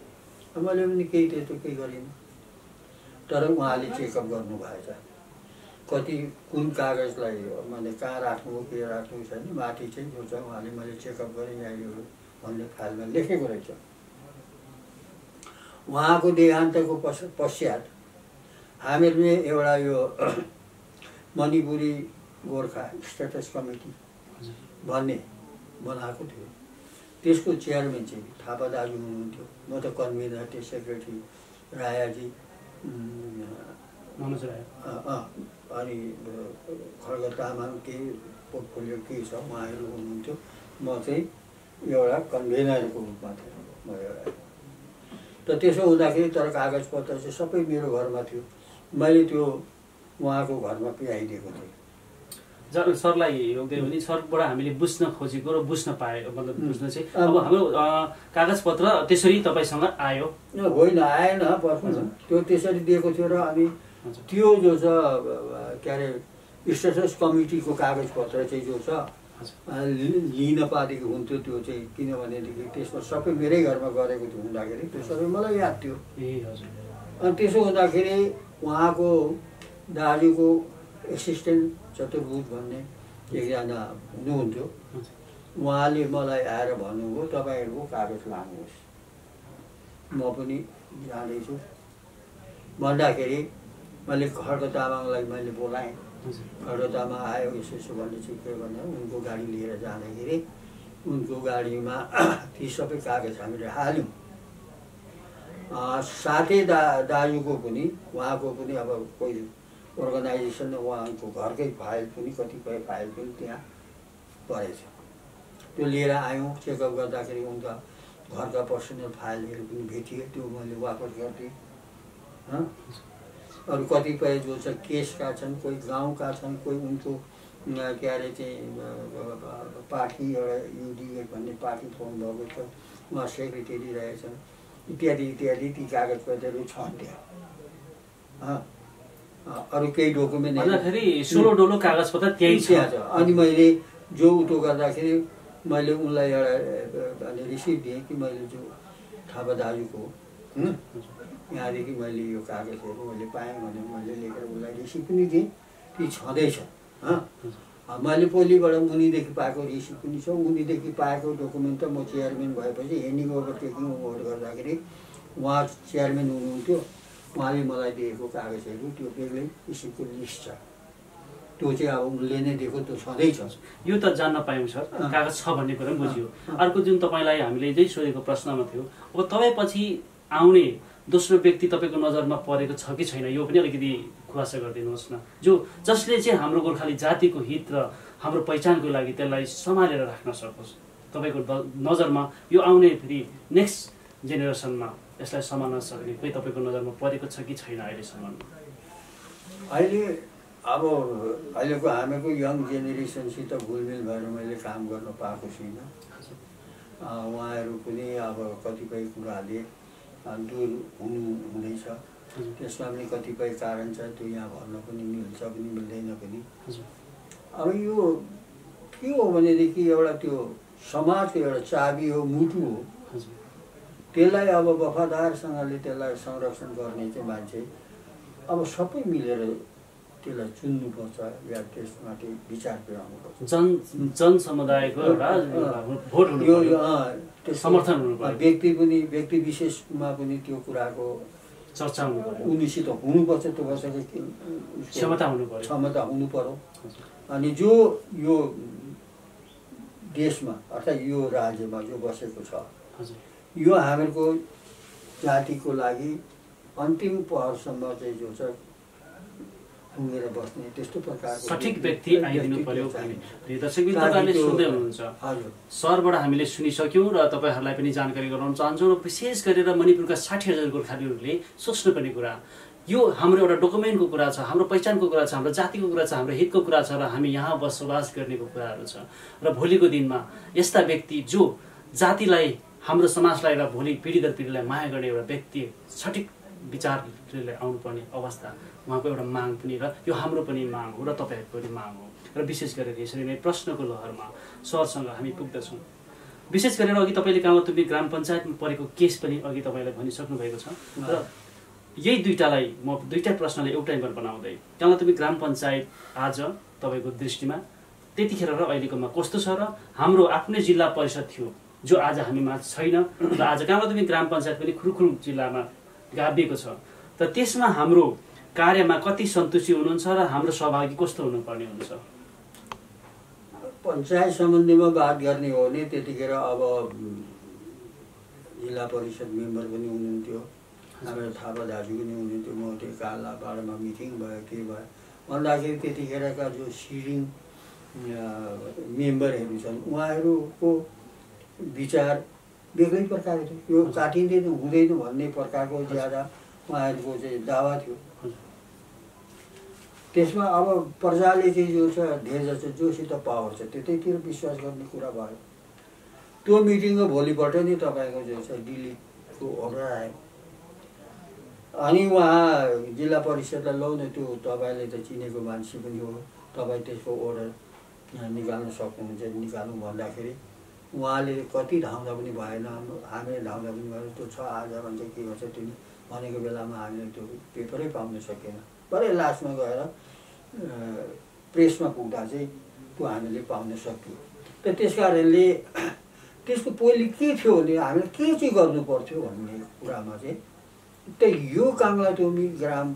Speaker 3: मैले पनि केही त्यस्तो केही गरिनँ। तर उहाँले चेकअप गर्नु भएछ। कति कुन कागजलाई मैले कहाँ राख्नु हो के राख्नु छैन, माथि चाहिँ जो छ उहाँले मैले चेकअप गरेँ यहाँ यो भन्ने फाइलमा लेखेको रहेछ। उहाँको देहान्तको पश्चात हामीले एउटा यो मणिपुरी गोर्खा स्टेटस कमिटी भन्ने बनाएको थियो। त्यसको चेयरम्यान चाहिँ थापा दाजु हुनुहुन्थ्यो। म त कन्भिनर थिएँ, सेक्रेटरी रायाजी अनि खड्ग तामाङ के पोर्टफोलियो के छ उहाँहरू हुनुहुन्थ्यो। म चाहिँ एउटा कन्भेनरको रूपमा थिएँ म एउटा। त त्यसो हुँदाखेरि तर कागजपत्र चाहिँ सबै मेरो घरमा थियो। मैले त्यो उहाँको घरमा पुर्याइदिएको थिएँ।
Speaker 2: सरलाई रोक्दै भने सरबाट हामीले बुझ्न खोजेको र बुझ्न पायो मतलब बुझ्न चाहिँ अब हाम्रो कागजपत्र त्यसरी तपाईँसँग आयो?
Speaker 3: होइन, आएन। त्यो त्यसरी दिएको थियो र अनि त्यो जो छ के अरे स्टेटस कमिटीको कागजपत्र चाहिँ जो छ लिन पारेको हुन्थ्यो त्यो चाहिँ, किनभनेदेखि त्यसमा सबै मेरै घरमा गरेको थियो हुँदाखेरि त्यो सबै मलाई याद थियो। अनि त्यसो हुँदाखेरि उहाँको दाजुको एसिस्टेन्ट चतुर्भुज भन्ने एकजना हुनुहुन्थ्यो। उहाँले मलाई आएर भन्नुभयो तपाईँहरूको कागज लानुहोस्, म पनि जाँदैछु भन्दाखेरि मैले खड्ग तामाङलाई मैले बोलाएँ। खड्ग तामाङ आयो, यसो भन्ने चाहिँ के भनेर उनको गाडी लिएर जाँदाखेरि उनको गाडीमा ती सबै कागज हामीले हाल्यौँ। साथै दाजुको पनि उहाँको पनि अब कोही अर्गनाइजेसन उहाँको घरकै फाइल पनि कतिपय फाइल पनि त्यहाँ परेछ। त्यो लिएर आयौँ। चेकअप गर्दाखेरि उनका घरका पर्सनल फाइलहरू पनि भेटिए, त्यो मैले वापस गरिदिएँ। अरू कतिपय जो छ केसका छन्, कोही गाउँका छन्, कोही उनको के अरे चाहिँ पार्टी एउटा युडिएफ भन्ने पार्टी फर्म भएको छ, उहाँ सेक्रेटरी रहेछन् इत्यादि इत्यादि ती कागजपत्रहरू छन् त्यहाँ। अरू केही डकुमेन्ट
Speaker 2: भन्दाखेरि 16 डोलो कागजपत्र त्यही छ।
Speaker 3: अनि मैले जो उतो गर्दाखेरि मैले उनलाई एउटा रिसिभ दिएँ कि मैले जो थापा दाजुको यहाँदेखि मैले यो कागजहरू मैले पाएँ भने मैले लेखेर उसलाई रिसिभ पनि दिएँ। ती छँदैछ। मैले पोलीबाट मुनिदेखि पाएको रिसिभ पनि छ, मुनिदेखि पाएको डकुमेन्ट त म चेयरम्यान भएपछि हेन्डिङ ओभर टेकिङ ओभर गर्दाखेरि उहाँ चेयरम्यान हुनुहुन्थ्यो, उहाँले मलाई दिएको कागजहरू त्यो बेग्लै किसिमको लिस्ट छ, त्यो चाहिँ अब उसले नै दिएको त्यो छँदैछ।
Speaker 2: यो त जान्न पायौँ सर, कागज छ भन्ने कुरा पनि बुझियो। अर्को जुन तपाईँलाई हामीले जै सोधेको प्रश्नमा थियो, अब तपाईँ पछि आउने दोस्रो व्यक्ति तपाईँको नजरमा परेको छ कि छैन, यो पनि अलिकति खुलासा गरिदिनुहोस् न, जसले चाहिँ हाम्रो गोर्खाली जातिको हित र हाम्रो पहिचानको लागि त्यसलाई सम्हालेर राख्न सकोस्। तपाईँको नजरमा यो आउने फेरि नेक्स्ट जेनेरेसनमा यसलाई सम्हाल्न सक्ने कोही तपाईँको नजरमा परेको छ कि छैन अहिलेसम्म?
Speaker 3: अहिले अब अहिलेको हामीको यङ जेनेरेसनसित घुलमिल भएर मैले काम गर्न पाएको छुइनँ। उहाँहरू पनि अब कतिपय कुराले दूर हुँदैछ, त्यसमा पनि कतिपय कारण छ, त्यो यहाँ भन्न पनि मिल्छ पनि मिल्दैन पनि। अब यो के हो भनेदेखि एउटा त्यो समाजको एउटा चाबी हो, मुटु हो, त्यसलाई अब वफादारसँगले त्यसलाई संरक्षण गर्ने चाहिँ मान्छे अब सबै मिलेर त्यसलाई चुन्नुपर्छ या त्यसमाथि विचार पुर्याउनुपर्छ।
Speaker 2: जनसमुदायको एउटा भोट समर्थन हुनुपर्छ,
Speaker 3: व्यक्ति विशेषमा पनि त्यो कुराको
Speaker 2: चर्चा हुनुपर्छ,
Speaker 3: उनीसित हुनुपर्छ, त्यो वर्षको
Speaker 2: क्षमता
Speaker 3: हुनु पर्यो। अनि जो यो देशमा अर्थात् यो राज्यमा जो बसेको छ, यो हामीहरूको जातिको लागि अन्तिम पहरसम्म चाहिँ जो छ पुगेर बस्ने त्यस्तो प्रकारको
Speaker 2: सठिक व्यक्ति आइदिनु पर्यो। दर्शकबिन तपाईँले सुन्दै हुनुहुन्छ, सरबाट हामीले सुनिसक्यौँ र तपाईँहरूलाई पनि जानकारी गराउन चाहन्छौँ। र विशेष गरेर मणिपुरका 60,000 गोर्खालीहरूले सोच्नुपर्ने कुरा, यो हाम्रो एउटा डकुमेन्टको कुरा छ, हाम्रो पहिचानको कुरा छ, हाम्रो जातिको कुरा छ, हाम्रो हितको कुरा छ, र हामी यहाँ बसोबास गर्नेको कुराहरू छ। र भोलिको दिनमा यस्ता व्यक्ति जो जातिलाई, हाम्रो समाजलाई र भोलि पिँढी दर पिँढीलाई माया गर्ने एउटा व्यक्ति सठिक विचारले आउनुपर्ने अवस्था, उहाँको एउटा माग पनि, र यो हाम्रो पनि माग हो र तपाईँहरूको पनि माग हो। र विशेष गरेर यसरी नै प्रश्नको लहरमा सरसँग हामी पुग्दछौँ। विशेष गरेर अघि तपाईँले कामतुम्बी ग्राम पञ्चायतमा परेको केस पनि अघि तपाईँलाई भनिसक्नु भएको छ, र यही दुईटालाई म दुईटा प्रश्नलाई एउटैमा बनाउँदै, कामतुम्बी ग्राम पञ्चायत आज तपाईँको दृष्टिमा त्यतिखेर र अहिलेकोमा कस्तो छ, र हाम्रो आफ्नै जिल्ला परिषद थियो जो आज हामीमा छैन, र आज कामतुम्बी ग्राम पञ्चायत पनि खुरुखुरु जिल्लामा गाभिएको छ, त त्यसमा हाम्रो कार्यमा कति सन्तुष्टि हुनुहुन्छ र हाम्रो सहभागी कस्तो हुनुपर्ने हुन्छ?
Speaker 3: पञ्चायत सम्बन्धीमा बात गर्ने हो भने त्यतिखेर अब जिल्ला परिषद मेम्बर पनि हुनुहुन्थ्यो, हाम्रो थापा दाजु पनि हुनुहुन्थ्यो, म त्यो कालापाडामा मिटिङ भयो के भयो भन्दाखेरि त्यतिखेरका जो सिटिङ मेम्बरहरू छन् उहाँहरूको विचार बेग्लै प्रकारको थियो, यो काटिँदैन हुँदैन भन्ने प्रकारको ज्यादा उहाँहरूको चाहिँ दावा थियो। त्यसमा अब प्रजाले चाहिँ जो छ धेर जस्तो जोसित पावर छ त्यतैतिर विश्वास गर्ने कुरा भयो। त्यो मिटिङको भोलिपल्ट नै तपाईँको जो छ दिल्लीको अर्डर आयो, अनि उहाँ जिल्ला परिषदलाई लौ न त्यो तपाईँले त चिनेको मान्छे पनि हो, तपाईँ त्यसको अर्डर निकाल्न सक्नुहुन्छ निकाल्नु भन्दाखेरि उहाँले कति धाउँदा पनि भएन, हामीले धाउँदा पनि भएन, त्यो छ आज भन्छ के भन्छ त्यो भनेको बेलामा हामीले त्यो पेपरै पाउन सकेन। भरे लास्टमा गएर प्रेसमा पुग्दा चाहिँ त्यो हामीले पाउन सक्यौँ। त त्यस कारणले त्यसको पहिले के थियो भने हामीले के चाहिँ गर्नु पर्थ्यो भन्ने कुरामा चाहिँ त यो काङ्लातुम्बी ग्राम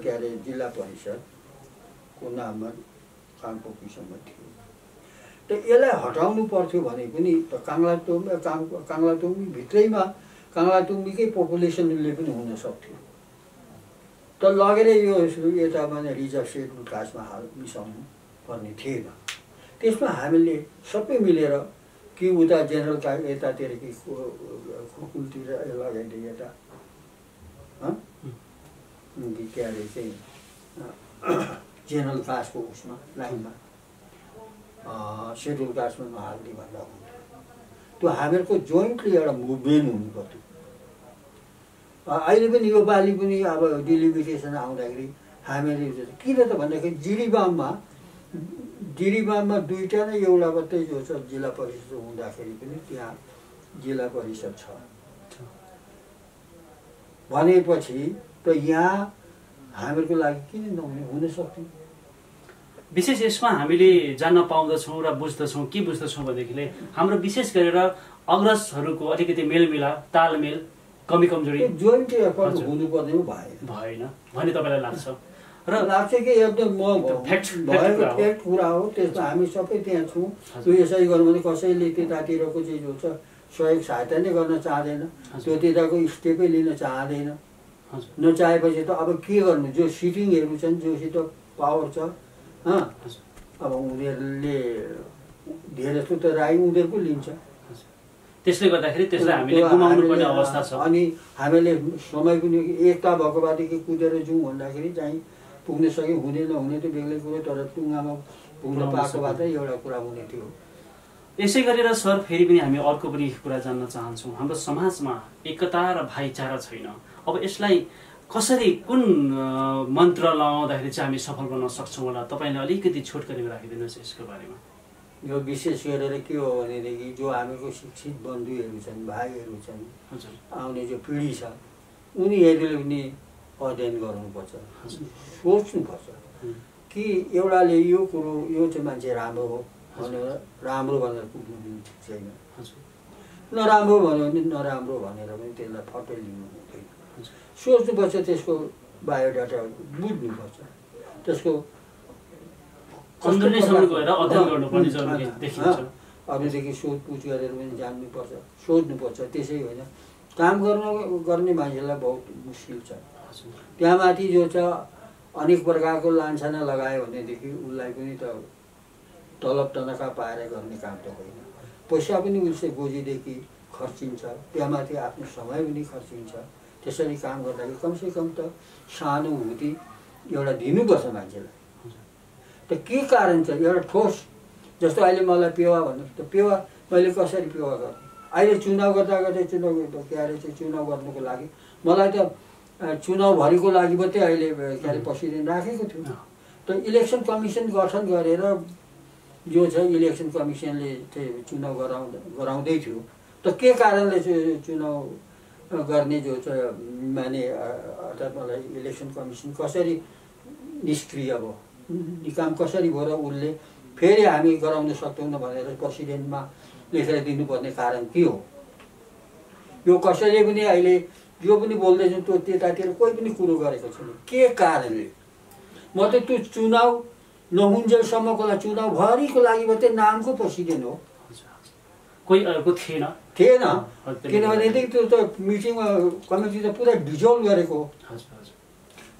Speaker 3: के अरे जिल्ला परिषदको नाममा काङपोखरीसम्म थियो, त यसलाई हटाउनु पर्थ्यो भने पनि त काङ्लातुम्बी भित्रैमा काङ्लातुम्बीकै पपुलेसनले पनि हुन सक्थ्यो, त लगेर यो यता माने रिजर्भ सेड्युल कास्टमा हाल मिसाउनु पर्ने थिएन। त्यसमा हामीले सबै मिलेर कि उता जेनरल का यतातिर कि खुकुलतिर लगाइदिए यता के अरे चाहिँ जेनरल कास्टको उसमा लाइनमा सेड्युल कास्टमा नहाल्ने भन्दा हुन्थ्यो। त्यो हामीहरूको जोइन्टली एउटा मुभमेन्ट हुनु पर्थ्यो। अहिले पनि यो पालि पनि अब डिलिमिटेसन आउँदाखेरि हामीले किन त भन्दाखेरि जिरीबाममा दुईवटा नै एउटा मात्रै जो छ जिल्ला परिषद हुँदाखेरि पनि त्यहाँ जिल्ला परिषद छ भनेपछि त यहाँ हामीहरूको लागि किन नहुने हुन सक्थ्यो।
Speaker 2: विशेष यसमा हामीले जान्न पाउँदछौँ र बुझ्दछौँ के बुझ्दछौँ भनेदेखिले हाम्रो विशेष गरेर अग्रजहरूको अलिकति मेलमिलाप तालमेल कमी कमजोरी
Speaker 3: जोइन्ट एफर्ट हुनुपर्ने
Speaker 2: भएन भन्ने तपाईँलाई लाग्छ र
Speaker 3: लाग्छ कि एकदम फ्याक्ट कुरा हो। त्यसमा हामी सबै त्यहाँ छौँ। त्यो यसै गर्नु भने कसैले त्यतातिरको चिज हुन्छ सहयोग सहायता नै गर्न चाहँदैन, त्यो त्यताको स्टेपै लिन चाहँदैन। नचाहेपछि त अब के गर्नु, जो सिटिङहरू छन् जोसित पावर छ अब उनीहरूले धेरै जस्तो त राई उनीहरूको लिन्छ।
Speaker 2: त्यसले गर्दाखेरि त्यसलाई हामीले गुमाउनु पर्ने अवस्था छ।
Speaker 3: अनि हामीले समय पनि एकता भएको बादेखि कुदेर जाउँ भन्दाखेरि चाहिँ पुग्न सक्यो, हुने नहुने त बेग्लै कुरो, तर टुङ्गामा पुग्न पाएको भए त एउटा कुरा हुने थियो।
Speaker 2: यसै गरेर सर फेरि पनि हामी अर्को पनि कुरा जान्न चाहन्छौँ। हाम्रो समाजमा एकता र भाइचारा छैन। अब यसलाई कसरी कुन मन्त्र लगाउँदाखेरि चाहिँ हामी सफल बन्न सक्छौँ होला? तपाईँले अलिकति छोट गरेर राखिदिनुहोस् यसको बारेमा।
Speaker 3: यो विशेष गरेर के हो भनेदेखि जो हामीको शिक्षित बन्धुहरू छन्, भाइहरू छन्, आउने जो पिँढी छ उनीहरूले पनि अध्ययन गर्नुपर्छ, सोच्नुपर्छ कि एउटाले यो कुरो यो चाहिँ मान्छे राम्रो हो भनेर राम्रो भनेर पुग्नु पनि ठिक छैन, नराम्रो भन्यो भने नराम्रो भनेर पनि त्यसलाई फटो लिनु हुँदैन। सोच्नुपर्छ, त्यसको बायोडाटा बुझ्नुपर्छ, त्यसको अबदेखि सोधपुछ गरेर पनि जान्नुपर्छ, सोध्नुपर्छ। त्यसै होइन काम गर्ने मान्छेलाई बहुत मुस्किल छ। त्यहाँ माथि जो छ अनेक प्रकारको लान्छना लगायो भनेदेखि उसलाई पनि त तलब तनखा पाएर गर्ने काम त होइन। पैसा पनि उसले गोजीदेखि खर्चिन्छ, त्यहाँ माथि आफ्नो समय पनि खर्चिन्छ। त्यसरी काम गर्दाखेरि कमसेकम त सहानुभूति एउटा दिनुपर्छ मान्छेलाई। त के कारण छ एउटा ठोस, जस्तो अहिले मलाई पेवा भन्नुहोस् त, पेवा मैले कसरी पेवा गर्ने? अहिले चुनाव गर्दा गर्दै चुनाव के अरे चाहिँ चुनाव गर्नुको लागि मलाई त चुनावभरिको लागि मात्रै अहिले के अरे प्रेसिडेन्ट राखेको थियो। त इलेक्सन कमिसन गठन गरेर जो छ इलेक्सन कमिसनले चाहिँ चुनाव गराउँदै थियो। त के कारणले चाहिँ चुनाव गर्ने जो छ माने अर्थात् मलाई इलेक्सन कमिसन कसरी निष्क्रिय भयो, काम कसरी भयो र उसले फेरि हामी गराउन सक्दैनौँ भनेर प्रेसिडेन्टमा लेखेर दिनुपर्ने कारण के हो? यो कसैले पनि अहिले यो पनि बोल्दैछन् त्यो त्यतातिर कोही पनि कुरो गरेको छैन। के कारणले? म त त्यो चुनाव नहुन्जेलसम्मको लागि चुनावभरिको लागि मात्रै नामको प्रेसिडेन्ट हो,
Speaker 2: कोही अर्को थिएन।
Speaker 3: किनभनेदेखि त्यो त मिटिङमा कमिटी त पुरा डिजल्भ गरेको हो,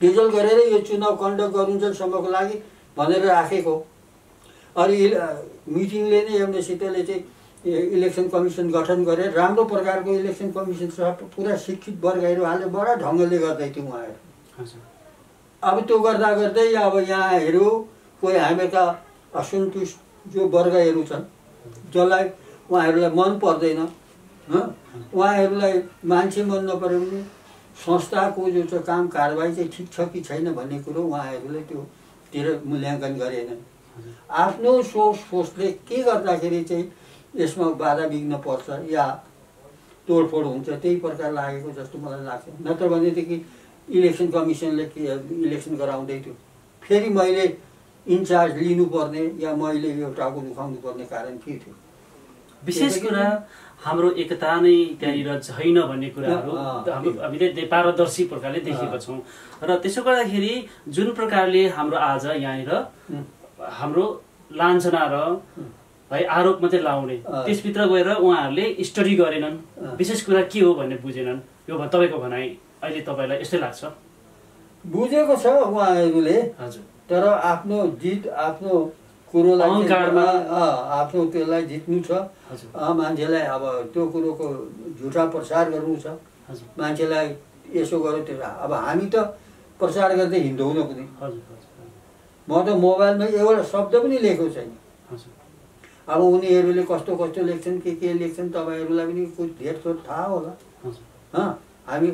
Speaker 3: डिजल्भ गरेर यो चुनाव कन्डक्ट गरुन्जेलसम्मको लागि भनेर राखेको। अनि मिटिङले नै एमएनसीले चाहिँ इलेक्सन कमिसन गठन गरेर राम्रो प्रकारको इलेक्सन कमिसन पुरा शिक्षित वर्गहरू हालेर बडा ढङ्गले गर्दै थियो उहाँहरू। अब त्यो गर्दा गर्दै अब यहाँ हेऱ्यो कोही हामीका असन्तुष्ट जो वर्गहरू छन् जसलाई उहाँहरूलाई मन पर्दैन, उहाँहरूलाई मान्छे मन नपरे पनि संस्थाको जो छ काम कारबाही चाहिँ ठिक छ कि छैन भन्ने कुरो उहाँहरूले त्योतिर मूल्याङ्कन गरेनन्। आफ्नो सोचले के गर्दाखेरि चाहिँ यसमा बाधा बिग्न पर्छ या तोडफोड हुन्छ त्यही प्रकार लागेको जस्तो मलाई लाग्छ। नत्र भनेदेखि इलेक्सन कमिसनले के इलेक्सन गराउँदै थियो, फेरि मैले इन्चार्ज लिनुपर्ने या मैले यो टाउको दुखाउनु पर्ने कारण के थियो?
Speaker 2: विशेष कुरा हाम्रो एकता नै त्यहाँनिर छैन भन्ने कुराहरू हामीले पारदर्शी प्रकारले देखेका छौँ। र त्यसो गर्दाखेरि जुन प्रकारले हाम्रो आज यहाँनिर हाम्रो लान्छना र है आरोप मात्रै लाउने त्यसभित्र गएर उहाँहरूले स्टडी गरेनन्, विशेष कुरा के हो भन्ने बुझेनन्। यो तपाईँको भनाइ अहिले तपाईँलाई यस्तै लाग्छ?
Speaker 3: बुझेको छ उहाँहरूले,
Speaker 2: हजुर,
Speaker 3: तर आफ्नो जित आफ्नो कुरोलाई आफ्नो त्यसलाई जित्नु छ, मान्छेलाई अब त्यो कुरोको झुटा प्रचार गर्नु छ, मान्छेलाई यसो गर्यो त्यो। अब हामी त प्रचार गर्दै हिँड्दैनौँ पनि। म त मोबाइलमा एउटा शब्द पनि लेखेको छैन। अब उनीहरूले कस्तो कस्तो लेख्छन् के लेख्छन् तपाईँहरूलाई पनि कुछ धेर थोर थाहा होला। हामी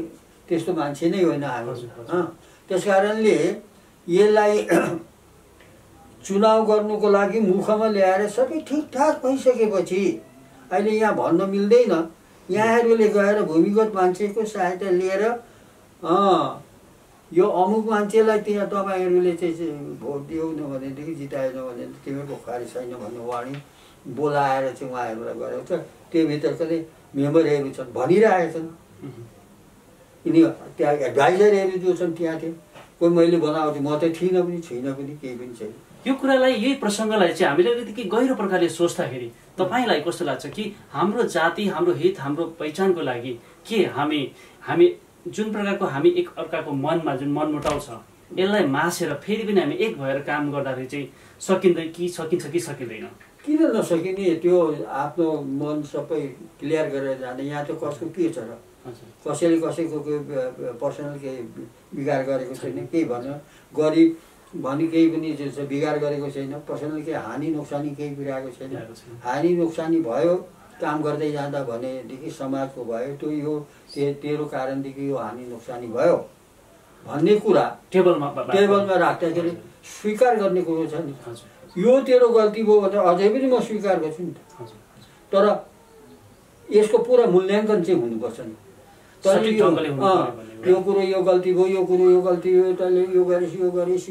Speaker 3: त्यस्तो मान्छे नै होइन हामी। त्यस कारणले यसलाई चुनाव गर्नुको लागि मुखमा ल्याएर सबै ठिकठाक भइसकेपछि अहिले यहाँ भन्न मिल्दैन। यहाँहरूले गएर भूमिगत मान्छेको सहायता लिएर यो अमुक मान्छेलाई त्यहाँ तपाईँहरूले चाहिँ भोट दिएन भनेदेखि जिताएन भने तिमीहरूको खारिज छैन भन्ने वाणी बोलाएर चाहिँ उहाँहरूलाई गरेको छ। त्यो भित्र कति मेम्बरहरू छन् भनिरहेका छन्, यिनी त्यहाँ एडभाइजरहरू जो छन् त्यहाँ थियो। कोही मैले बनाएको थिएँ, म त थिइनँ पनि छुइनँ पनि, केही पनि छैन।
Speaker 2: यो कुरालाई यही प्रसङ्गलाई चाहिँ हामीले अलिकति गहिरो प्रकारले सोच्दाखेरि तपाईँलाई कस्तो लाग्छ कि हाम्रो जाति, हाम्रो हित, हाम्रो पहिचानको लागि के हामी जुन प्रकारको हामी एक अर्काको मनमा जुन मनमुटाउ छ यसलाई मासेर फेरि पनि हामी एक भएर काम गर्दाखेरि चाहिँ सकिन्छ कि सकिँदैन?
Speaker 3: किन नसकिने? त्यो आफ्नो मन सबै क्लियर गरेर जाने। यहाँ त कसको के छ र? कसैले कसैको पर्सनल केही बिगार गरेको छैन, केही गरिब भनी केही पनि बिगार गरेको छैन, पर्सनल केही हानि नोक्सानी केही पुर्याएको छैन। हानि नोक्सानी भयो काम गर्दै जाँदा भनेदेखि समाजको भयो, त्यो यो तेरो कारणदेखि यो हानि नोक्सानी भयो भन्ने कुरा टेबलमा राख्दाखेरि स्वीकार गर्ने कुरो छ नि। यो तेरो गल्ती भयो भने अझै पनि म स्वीकार गर्छु नि त, तर यसको पुरा मूल्याङ्कन चाहिँ हुनुपर्छ नि। तर यो कुरो यो गल्ती भयो, यो कुरो यो गल्ती भयो, तैँले यो गरिस्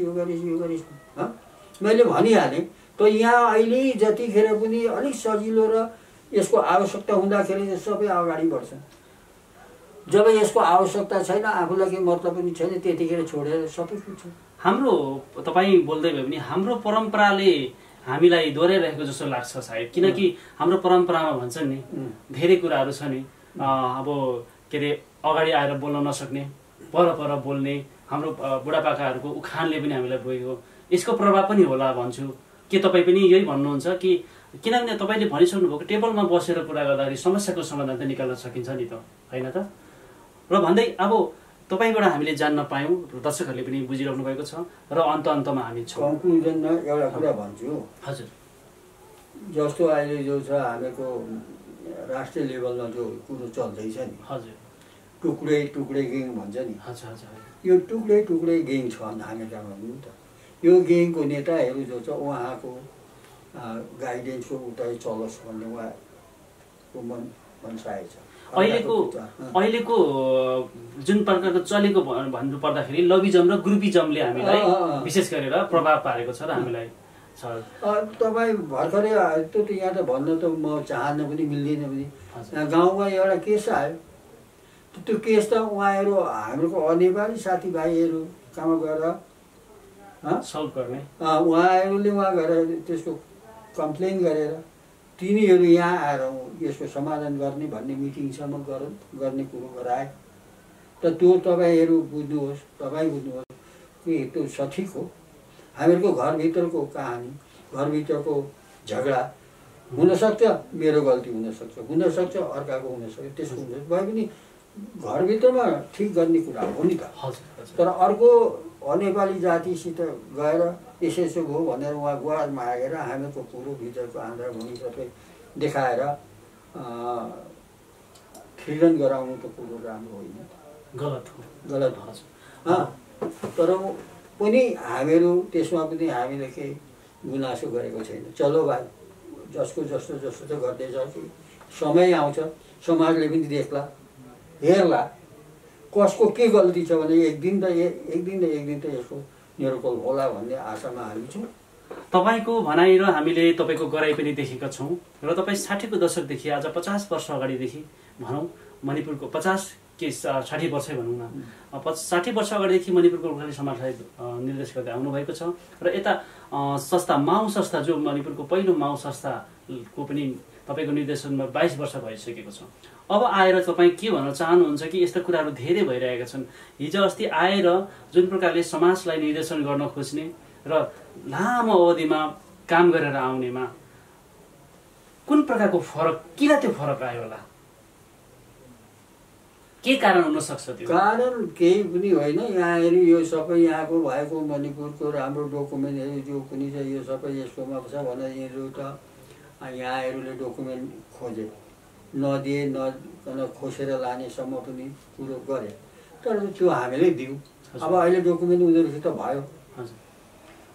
Speaker 3: मैले भनिहालेँ। त यहाँ अहिले जतिखेर पनि अलिक सजिलो र यसको आवश्यकता हुँदाखेरि सबै अगाडि बढ्छ। जब यसको आवश्यकता छैन, आफूलाई केही मतलब पनि छैन, त्यतिखेर छोडेर सबै कुछ
Speaker 2: हाम्रो तपाईँ बोल्दै भयो भने हाम्रो परम्पराले हामीलाई दोहोऱ्याइरहेको जस्तो लाग्छ सायद। किनकि हाम्रो परम्परामा भन्छन् नि धेरै कुराहरू छ नि, अब के अरे अगाडि आएर बोल्न नसक्ने, पर बोल्ने, हाम्रो बुढापाकाहरूको उखानले पनि हामीलाई बोकेको, यसको प्रभाव पनि होला भन्छु। के तपाईँ पनि यही भन्नुहुन्छ कि किनभने तपाईँले भनिसक्नु भएको टेबलमा बसेर कुरा गर्दाखेरि समस्याको समाधान त निकाल्न सकिन्छ नि त, होइन त? र भन्दै अब तपाईँबाट हामीले जान्न पायौँ, दर्शकहरूले पनि बुझिराख्नु भएको छ र अन्तमा हामी छौँ।
Speaker 3: कन्क्लुजनमा एउटा कुरा भन्छु।
Speaker 2: हजुर,
Speaker 3: जस्तो अहिले जो छ हामीको राष्ट्रिय लेभलमा जो कुरो चल्दैछ नि,
Speaker 2: हजुर,
Speaker 3: टुक्रे गेङ भन्छ नि।
Speaker 2: हजुर हजुर,
Speaker 3: यो टुक्रे गेङ छ हामी कहाँ भन्नु त। यो गेङको नेताहरू जो छ उहाँको गाइडेन्सको उता चलोस् भन्ने उहाँको मनसाय छ।
Speaker 2: अहिलेको जुन प्रकारको चलेको भन्नु पर्दाखेरि लभिजम र ग्रुपिजमले हामीलाई विशेष गरेर प्रभाव पारेको छ र हामीलाई
Speaker 3: तपाईँ भर्खरै त्यो त यहाँ त भन्न त म चाहन्न पनि, मिल्दैन पनि। गाउँमा एउटा केस आयो, त्यो केस त उहाँहरू हाम्रो अनेपाली साथीभाइहरू कहाँ गएर
Speaker 2: सल्भ गर्ने,
Speaker 3: उहाँहरूले वहाँ गएर त्यसको कम्प्लेन गरेर तिनीहरू यहाँ आएर यसको समाधान गर्ने भन्ने मिटिङसम्म गर्ने कुरो गराए। त त्यो तपाईँहरू बुझ्नुहोस् कि त्यो सठिक हो। हामीहरूको घरभित्रको कहानी, घरभित्रको झगडा हुनसक्छ, मेरो गल्ती हुनसक्छ, अर्काको हुनसक्छ, त्यसको हुनसक्छ, भए पनि घरभित्रमा ठिक गर्ने कुरा हो नि त। तर अर्को अनेपाली जातिसित गएर यसो भयो भनेर उहाँ गुहार मागेर हामीहरूको कुरो भित्रको आन्द्रा भूमि सबै देखाएर फ्रिडन गराउनु त कुरो राम्रो होइन, गलत हो। तर पनि हामीहरू त्यसमा पनि हामीले केही गुनासो गरेको छैन। चलो भाइ, जसको जस्तो त गर्दै जान्छ, समय आउँछ समाजले पनि देख्ला, हेर्ला कसको के गल्ती छ भने एक दिन त यसको निरुकल होला भन्ने आशामा हामी छौँ।
Speaker 2: तपाईँको भनाइ र हामीले तपाईँको गराइ पनि देखेका छौँ र तपाईँ 60को दशकदेखि आज 50 वर्ष अगाडिदेखि भनौँ मणिपुरको 60 वर्षै भनौँ न, 60 वर्ष अगाडिदेखि मणिपुरको गोर्खाली समाजलाई निर्देश गर्दै आउनुभएको छ र यता संस्था माउ संस्था जो मणिपुरको पहिलो माउ संस्थाको पनि तपाईँको निर्देशनमा 22 वर्ष भइसकेको छ। अब आएर तपाईँ के भन्न चाहनुहुन्छ कि यस्ता कुराहरू धेरै भइरहेका छन्। हिजो अस्ति आएर जुन प्रकारले समाजलाई निर्देशन गर्न खोज्ने र लामो अवधिमा काम गरेर आउनेमा कुन प्रकारको फरक, किन त्यो फरक आयो होला? के कारण हुन सक्छ? त्यो
Speaker 3: कारण केही पनि होइन। यहाँहरू यो सबै यहाँको भएको मणिपुरको राम्रो डकुमेन्टहरू जो पनि छ यो सबै यसकोमा छ भनेर यिनीहरू त यहाँहरूले डकुमेन्ट खोजे, नदिए नकन खोसेर लानेसम्म पनि कुरो गरे, तर त्यो हामीले दियौँ। अब अहिले डकुमेन्ट उनीहरूसित भयो,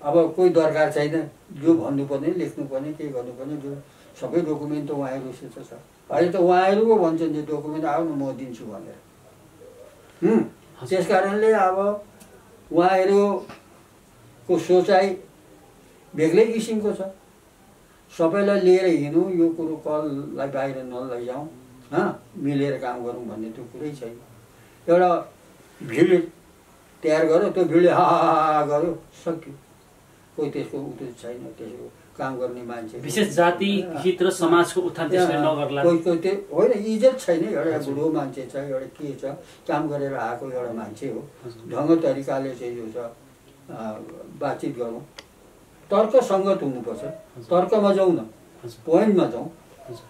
Speaker 3: अब कोही दरकार छैन, जो भन्नुपर्ने लेख्नुपर्ने के गर्नुपर्ने जो सबै डकुमेन्ट त उहाँहरूसित छ। अहिले त उहाँहरू पो भन्छन् जे डकुमेन्ट आऊ न म दिन्छु भनेर। त्यस कारणले अब उहाँहरूको सोचाइ बेग्लै किसिमको छ। सबैलाई लिएर हिँडौँ, यो कुरो कललाई बाहिर नलैजाउँ, मिलेर काम गरौँ भन्ने त्यो कुरै छैन। एउटा भिड तयार गर्यो, त्यो भिडले हा गर्यो, सक्यो। कोही त्यसको उचित छैन, त्यसको काम गर्ने मान्छे
Speaker 2: विशेष जाति हित र समाजको उत्थान त्यसले नगर्ला।
Speaker 3: कोही त्यो होइन, इज्जत छैन। एउटा बुढो मान्छे छ, एउटा के छ, काम गरेर आएको एउटा मान्छे हो। ढङ्ग तरिकाले चाहिँ यो छ बातचित गरौँ, तर्क सङ्गत हुनुपर्छ। तर्कमा जाउँ न, पोइन्टमा जाउँ,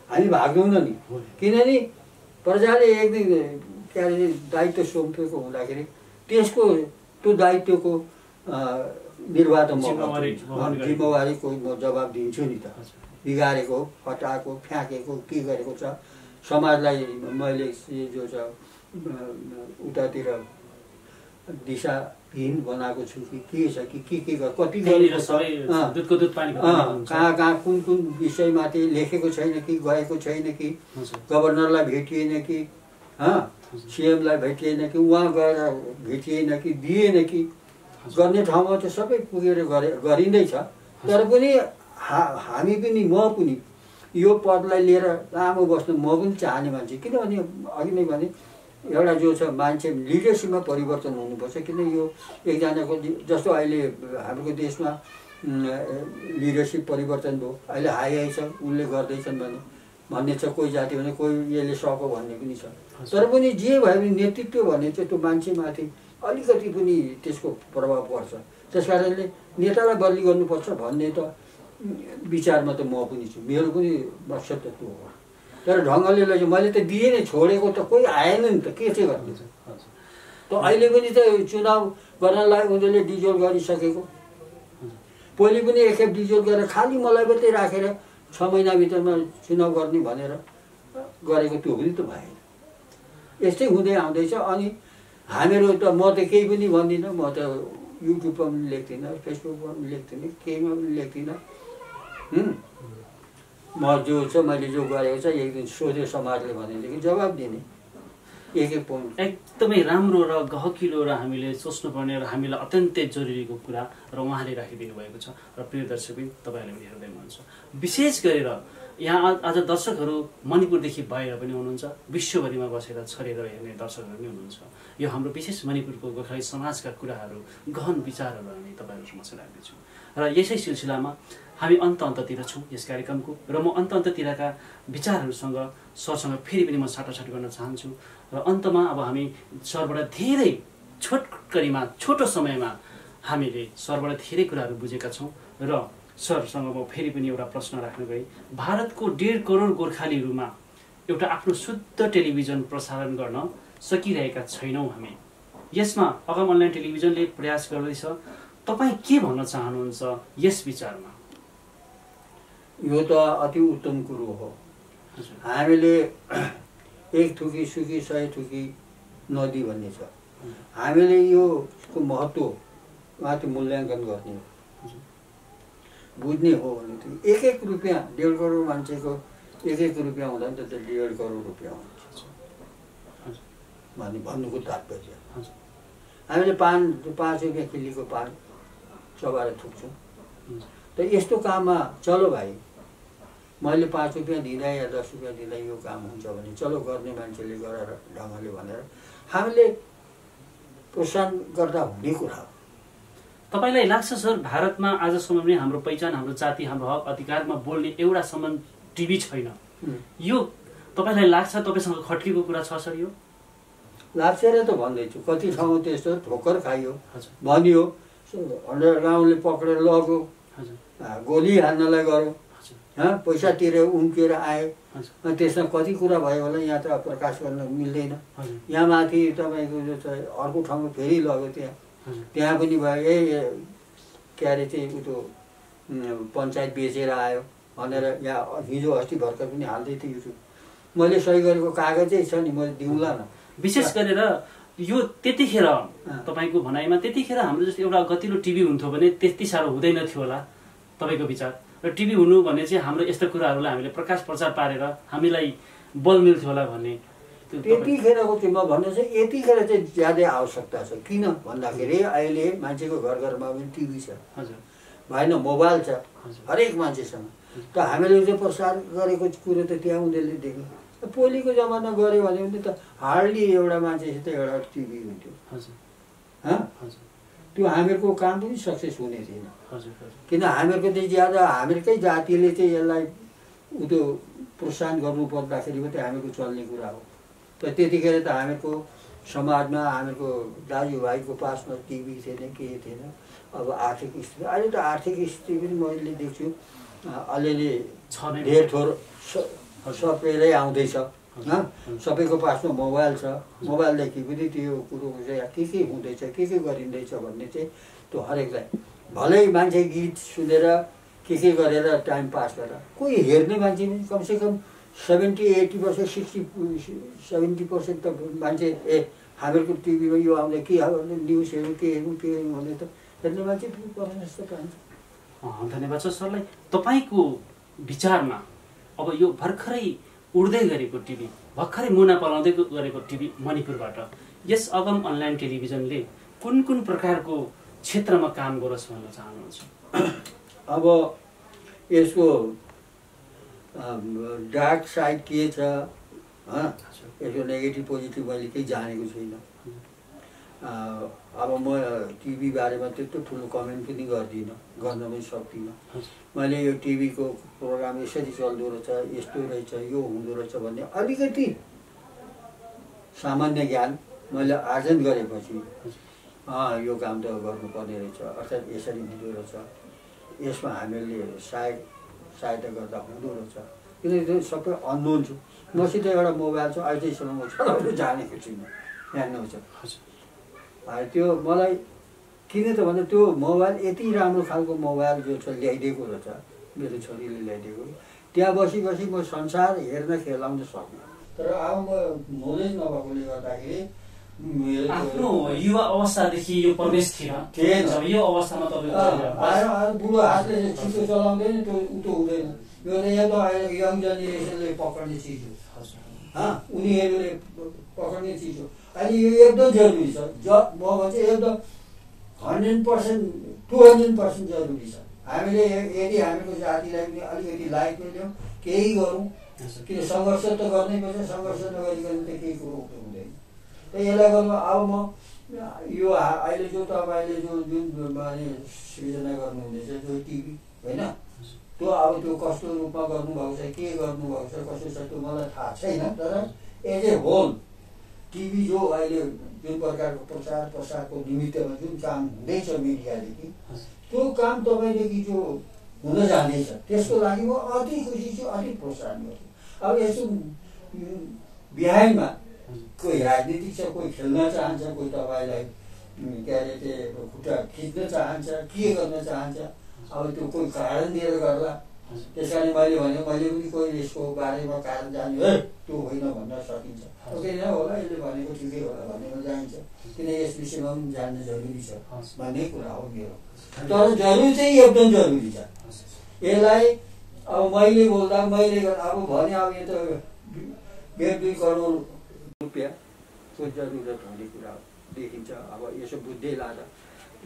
Speaker 3: हामी भाग्दैनौँ न नि। किनभने प्रजाले एक दिन के अरे दायित्व सुम्पेको हुँदाखेरि त्यसको त्यो दायित्वको निर्वाह त म जिम्मेवारीको म जवाब दिन्छु नि त। बिगारेको, फटाएको, फ्याँकेको, के गरेको छ, समाजलाई मैले जो छ उतातिर दिशाहीन बनाएको छु कि के छ कि के कति कहाँ कहाँ कुन कुन विषयमाथि लेखेको छैन कि, गएको छैन कि, गभर्नरलाई भेटिएन कि, सिएमलाई भेटिएन कि, उहाँ गएर भेटिएन कि, दिएन कि, गर्ने ठाउँमा त सबै पुगेर गरिँदैछ। तर पनि हामी पनि म पनि यो पदलाई लिएर लामो बस्नु म पनि चाहने मान्छे। किनभने अघि नै भने एउटा जो छ मान्छे लिडरसिपमा परिवर्तन हुनुपर्छ। किन यो एकजनाको जस्तो अहिले हाम्रो देशमा लिडरसिप परिवर्तन भयो, अहिले हाई छ, उसले गर्दैछन् भन्ने छ। कोही जाति भने कोही यसले सक्यो भन्ने पनि छ। तर पनि जे भयो भने नेतृत्व भन्ने चाहिँ त्यो मान्छेमाथि अलिकति पनि त्यसको प्रभाव पर्छ। त्यस कारणले नेतालाई बदली गर्नुपर्छ भन्ने त विचारमा त म पनि छु, मेरो पनि मकसद त त्यो हो। तर ढङ्गले लैजाउँ, मैले त दिएँ नै, छोडेको त कोही आएन नि त, के चाहिँ गर्ने छ। त अहिले पनि त चुनाव गर्नलाई उनीहरूले डिजोल गरिसकेको, पहिले पनि एकखेप डिजोल गरेर खालि मलाई मात्रै राखेर 6 महिनाभित्रमा चुनाव गर्ने भनेर गरेको त्यो पनि त भएन। यस्तै हुँदै आउँदैछ। अनि हामीहरू त म त केही पनि भन्दिनँ, म त युट्युबमा पनि लेख्दिनँ, फेसबुकमा पनि लेख्दिनँ, केहीमा पनि लेख्दिनँ। म जो छ मैले जो गरेको छ एक दिन सोध्यो समाजले भनेदेखि जवाब दिने, एक पोइन्ट।
Speaker 2: एकदमै राम्रो र गहकिलो र हामीले सोच्नुपर्ने र हामीलाई अत्यन्तै जरुरीको कुरा र उहाँले राखिदिनु भएको छ। र प्रिय दर्शकबिन, तपाईँहरूले पनि हेर्दै हुनुहुन्छ। विशेष गरेर यहाँ आज दर्शकहरू मणिपुरदेखि बाहिर पनि हुनुहुन्छ, विश्वभरिमा बसेर छरेर हेर्ने दर्शकहरू पनि हुनुहुन्छ। यो हाम्रो विशेष मणिपुरको गोर्खाली समाजका कुराहरू, गहन विचारहरू हामी तपाईँहरू समक्ष राख्दैछौँ। र यसै सिलसिलामा हामी अन्त-अन्ततिर छौँ यस कार्यक्रमको। र म अन्त-अन्ततिरका विचारहरूसँग सरसँग फेरि पनि म साटासाट गर्न चाहन्छु। र अन्तमा अब हामी सरबाट धेरै छोटकरीमा, छोटो समयमा हामीले सरबाट धेरै कुराहरू बुझेका छौँ। र सरसँग म फेरि पनि एउटा प्रश्न राख्न गएँ। भारतको 1.5 करोड गोर्खालीहरूमा एउटा आफ्नो शुद्ध टेलिभिजन प्रसारण गर्न सकिरहेका छैनौँ हामी। यसमा अगम अनलाइन टेलिभिजनले प्रयास गर्दैछ। तपाईँ के भन्न चाहनुहुन्छ यस विचारमा?
Speaker 3: यो त अति उत्तम कुरो हो। हामीले एक थुकी सुकी 100 थुकी नदी भन्ने छ। हामीले योको महत्त्व माथि मूल्याङ्कन गर्ने हो, बुझ्ने हो भने त 1-1 रुपियाँ 1.5 करोड मान्छेको 1-1 रुपियाँ हुँदा नि त 1.5 करोड रुपियाँ हुन्छ भन्ने भन्नुको तात्पर्य। हामीले 5 रुपियाँ किलोको पान चबाएर थुक्छौँ। त यस्तो काममा चलो भाइ, मैले 5 रुपियाँ दिँदा या 10 रुपियाँ दिँदा यो काम हुन्छ भने चलो गर्ने मान्छेले गरेर ढङ्गले भनेर हामीले प्रोत्साहन गर्दा हुने कुरा हो।
Speaker 2: तपाईलाई लाग्छ सर, भारतमा आजसम्म पनि हाम्रो पहिचान, हाम्रो जाति, हाम्रो हक अधिकारमा बोल्ने एउटासम्म टिभी छैन? यो तपाईलाई लाग्छ, तपाईँसँग खट्केको कुरा छ सर? यो
Speaker 3: लाग्छ र त भन्दैछु। कति ठाउँमा त्यस्तो ठोक्कर खाइयो, भनियो, अन्डरग्राउन्डले पक्रेर लग्यो, गोली हान्नलाई गयो, पैसा तिरेर उम्किएर आयो। त्यसमा कति कुरा भयो होला, यहाँ त प्रकाश गर्न मिल्दैन। यहाँ माथि तपाईँको जो छ अर्को ठाउँमा फेरि लग्यो, त्यहाँ पनि भयो। के अरे चाहिँ त्यो पञ्चायत बेचेर आयो भनेर यहाँ हिजो अस्ति भर्खर पनि हाल्दै थियो युट्युब। मैले सही गरेको कागजै छ नि, मैले दिउँला न।
Speaker 2: विशेष गरेर यो त्यतिखेर तपाईँको भनाइमा त्यतिखेर हाम्रो जस्तो एउटा गतिलो टिभी हुन्थ्यो भने त्यति साह्रो हुँदैन थियो होला तपाईँको विचार? र टिभी हुनु भने चाहिँ हाम्रो यस्ता कुराहरूलाई हामीले प्रकाश प्रचार पारेर हामीलाई बल मिल्थ्यो होला भन्ने
Speaker 3: त्यतिखेरको चाहिँ म भन्नु चाहिँ यतिखेर चाहिँ ज्यादै आवश्यकता छ। किन भन्दाखेरि अहिले मान्छेको घर घरमा पनि टिभी छ, भएन मोबाइल छ हरेक मान्छेसँग। त हामीले चाहिँ प्रसार गरेको कुरो त त्यहाँ उनीहरूले देख्यो। पहिलेको जमाना गऱ्यो भने पनि त हार्डली एउटा मान्छेसित एउटा टिभी हुन्थ्यो। त्यो हामीहरूको काम पनि सक्सेस हुने थिएन। किन हामीहरूको चाहिँ ज्यादा हामीहरूकै जातिले चाहिँ यसलाई त्यो प्रोत्साहन गर्नु पर्दाखेरि मात्रै हामीहरूको चल्ने कुरा हो। त त्यतिखेर त हामीहरूको समाजमा हामीहरूको दाजुभाइको पासमा टिभी थिएन, केही थिएन। अब आर्थिक स्थिति अहिले त आर्थिक स्थिति पनि मैले देख्छु अलिअलि धेर थोर सबैलाई आउँदैछ। सबैको पासमा मोबाइल छ, मोबाइलदेखि पनि त्यो कुरोको चाहिँ के हुँदैछ, के गरिँदैछ भन्ने चाहिँ त्यो हरेकलाई भलै मान्छे गीत सुनेर के गरेर टाइम पास गरेर कोही हेर्ने मान्छे पनि कमसेकम 70-80%, 60-70% त मान्छे हामीहरूको टिभीमा यो आउँदा के न्युजहरू के हेर्नु भने त हेर्ने मान्छे पर्ने जस्तो पाइन्छ।
Speaker 2: धन्यवाद छ सरलाई। तपाईँको विचारमा अब यो भर्खरै उड्दै गरेको टिभी, भर्खरै मुना पलाउँदै गरेको टिभी मणिपुरबाट यस अगम अनलाइन टेलिभिजनले कुन कुन प्रकारको क्षेत्रमा काम गरोस् भन्न चाहनुहुन्छ?
Speaker 3: अब यसको डार्क साइड के छ, यसको नेगेटिभ पोजिटिभ मैले केही जानेको छुइनँ। अब म टिभी बारेमा त्यत्रो ठुलो कमेन्ट पनि गर्दिनँ, गर्न पनि सक्दिनँ। मैले यो टिभीको प्रोग्राम यसरी चल्दो रहेछ, यस्तो रहेछ, यो हुँदो रहेछ भन्ने अलिकति सामान्य ज्ञान मैले आर्जन गरेपछि यो काम त गर्नुपर्ने रहेछ, अर्थात् यसरी हुँदो रहेछ, यसमा हामीले सहायता गर्दा हुँदो रहेछ। किनकि त्यो सबै अननोन छु। मसित एउटा मोबाइल छ, अहिलेसम्म म चलाउनु जानेको छुइनँ। हेर्नुहुन्छ त्यो मलाई किन त भन्दा त्यो मोबाइल यति राम्रो खालको मोबाइल जो छ ल्याइदिएको रहेछ, मेरो छोरीले ल्याइदिएको, त्यहाँ बसी म संसार हेर्न खेलाउन सक्ने। तर अब म नलेज नभएकोले गर्दाखेरि
Speaker 2: आफ्नो युवा अवस्थादेखि यो प्रवेश थिएन। यो अवस्थामा
Speaker 3: तपाईँ बुढो हातले छिटो चलाउँदैन, त्यो उतो हुँदैन। यो त यहाँ त यङ जेनेरेसनले पक्रिने चिज हो, उनीहरूले पक्रिने चिज हो। अहिले यो एकदम जरुरी छ। म भन्छु एकदम 100%, 200% जरुरी छ। हामीले यदि हामीहरूको जातिलाई पनि अलिकति लाइक मिल्यो, केही गरौँ। किन सङ्घर्ष त गर्नै पर्छ, सङ्घर्ष नगरिकन त केही कुरो हुँदैन। त यसलाई गर्नु अब म यो अहिले जो तपाईँले जुन सृजना गर्नुहुँदैछ जो टिभी होइन, त्यो अब त्यो कस्तो रूपमा गर्नुभएको छ, के गर्नुभएको छ, कस्तो छ त्यो मलाई थाहा छैन। तर एज ए होल टिभी जो अहिले जुन प्रकारको प्रचार प्रसारको निमित्तमा जुन काम हुँदैछ मिडियादेखि, त्यो काम तपाईँदेखि जो हुन जाँदैछ त्यसको लागि म अति खुसी छु, अति प्रोत्साहन गर्छु। अब यस्तो बिहाइन्डमा कोही राजनीतिक छ, कोही खेल्न चाहन्छ, कोही तपाईँलाई के अरे त्यो खुट्टा खिच्न चाहन्छ, के गर्न चाहन्छ। अब त्यो कोही कारण दिएर गर्ला। त्यस कारण मैले पनि कोही यसको बारेमा कारण जान्यो है त्यो होइन भन्न सकिन्छ। ओके न होला, यसले भनेको ठिकै होला भनेर जान्छ। किन यस विषयमा पनि जान्न जरुरी छ भन्ने कुरा हो मेरो। तर जरुरी चाहिँ एकदम जरुरी छ। यसलाई अब मैले बोल्दा अब भने अब यो त 1.5 करोड रुपियाँको जरुरत हुने कुरा देखिन्छ। अब यसो बुझ्दै लाँदा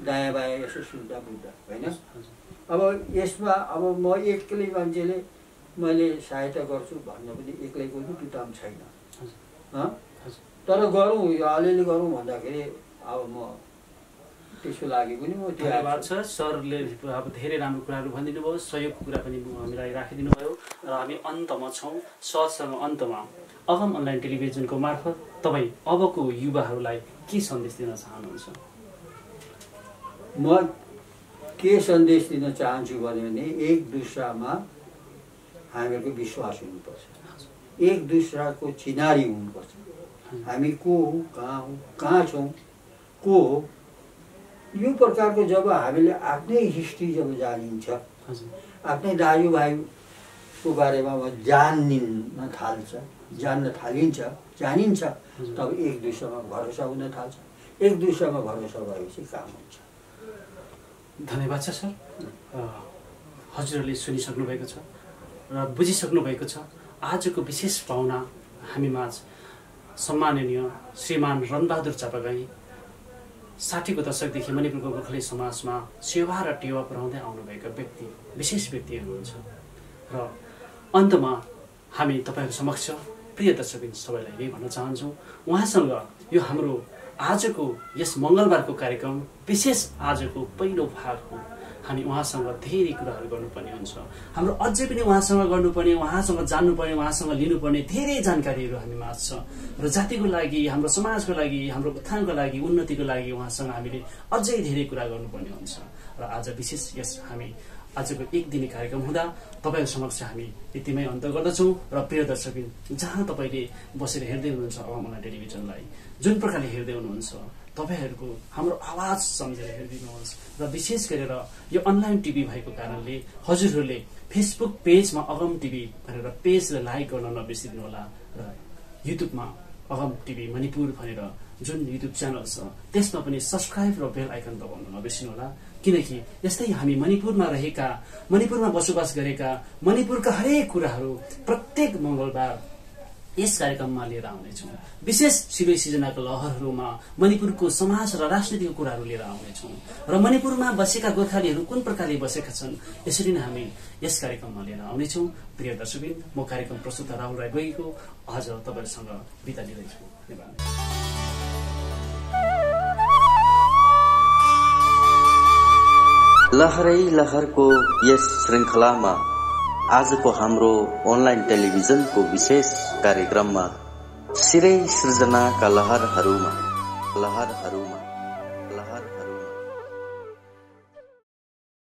Speaker 3: दायाँ बायाँ यसो सुन्दा बुझ्दा होइन। अब यसमा अब म एक्लै मान्छेले मैले सहायता गर्छु भन्न पनि एक्लैको पनि काम छैन। तर गरौँ, यो अलिअलि गरौँ भन्दाखेरि अब म त्यसको लागि पनि म
Speaker 2: धन्यवाद छ। सरले अब धेरै राम्रो कुराहरू भनिदिनु भयो, सहयोगको कुरा पनि हामीलाई राखिदिनु भयो र हामी अन्तमा छौँ। सरसँग अन्तमा अगम अनलाइन टेलिभिजनको मार्फत तपाईँ अबको युवाहरूलाई के सन्देश दिन चाहनुहुन्छ?
Speaker 3: म के सन्देश दिन चाहन्छु भने एक दुसरामा हामीहरूको विश्वास हुनुपर्छ, एक दुसराको चिनारी हुनुपर्छ। हामी को हौँ, कहाँ छौँ, को हो, यो प्रकारको जब हामीले आफ्नै हिस्ट्री जब जानिन्छ, आफ्नै दाजुभाइको बारेमा जान्न थालिन्छ, जानिन्छ, तब एक दुसरामा भरोसा हुन थाल्छ। एक दुसरामा भरोसा भएपछि काम हुन्छ।
Speaker 2: धन्यवाद छ सर। हजुरहरूले सुनिसक्नु भएको छ र बुझिसक्नु भएको छ। आजको विशेष पाहुना हामीमाझ सम्माननीय श्रीमान रणबहादुर चापागाई 60को दशकदेखि मणिपुरको गोर्खाली समाजमा सेवा र टेवा पुर्याउँदै आउनुभएका व्यक्ति विशेष व्यक्ति हुनुहुन्छ। र अन्तमा हामी तपाईँको समक्ष प्रिय दर्शकबिन सबैलाई यही भन्न चाहन्छौँ, उहाँसँग यो हाम्रो आजको यस मङ्गलबारको कार्यक्रम विशेष आजको पहिलो भाग हो। हामी उहाँसँग धेरै कुराहरू गर्नुपर्ने हुन्छ। हाम्रो अझै पनि उहाँसँग गर्नुपर्ने, उहाँसँग जान्नुपर्ने, उहाँसँग लिनुपर्ने धेरै जानकारीहरू हामीमा छ र जातिको लागि, हाम्रो समाजको लागि, हाम्रो उत्थानको लागि, उन्नतिको लागि उहाँसँग हामीले अझै धेरै कुरा गर्नुपर्ने हुन्छ। र आज विशेष यस हामी आजको एक दिने कार्यक्रम हुँदा तपाईँको समक्ष हामी यतिमै अन्त गर्दछौँ। र प्रिय दर्शकबिन, जहाँ तपाईँले बसेर हेर्दै हुनुहुन्छ अगम अनलाइन टेलिभिजनलाई, जुन प्रकारले हेर्दै हुनुहुन्छ, तपाईहरूको हाम्रो आवाज सम्झेर हेरिदिनुहोस्। र विशेष गरेर यो अनलाइन टिभी भएको कारणले हजुरहरूले फेसबुक पेजमा अगम टिभी भनेर पेजलाई लाइक गर्न नबिर्सिदिनुहोला र युट्युबमा अगम टिभी मणिपुर भनेर जुन युट्युब च्यानल छ त्यसमा पनि सब्सक्राइब र बेल आइकन दबाउन नबिर्सिनुहोला। किनकि यस्तै हामी मणिपुरमा रहेका, मणिपुरमा बसोबास गरेका, मणिपुरका हरेक कुराहरू प्रत्येक मङ्गलबार यस कार्यक्रममा लिएर आउनेछौँ। विशेष सिरोही सिर्जनाका लहरहरूमा मणिपुरको समाज र राजनीतिको कुराहरू लिएर आउनेछौँ र मणिपुरमा बसेका गोर्खालीहरू कुन प्रकारले बसेका छन् यसरी नै हामी यस कार्यक्रममा लिएर आउनेछौँ। प्रिय दर्शकबिन, म कार्यक्रम प्रस्तुता राहुल राई गएको आज तपाईहरुसँग बिदा लिँदैछु। धन्यवाद।
Speaker 1: लहरै लहरको यस श्रृङ्खलामा आजको हाम्रो अनलाइन टेलिभिजनको विशेष कार्यक्रममा सिरै सृजनाका लहरहरूमा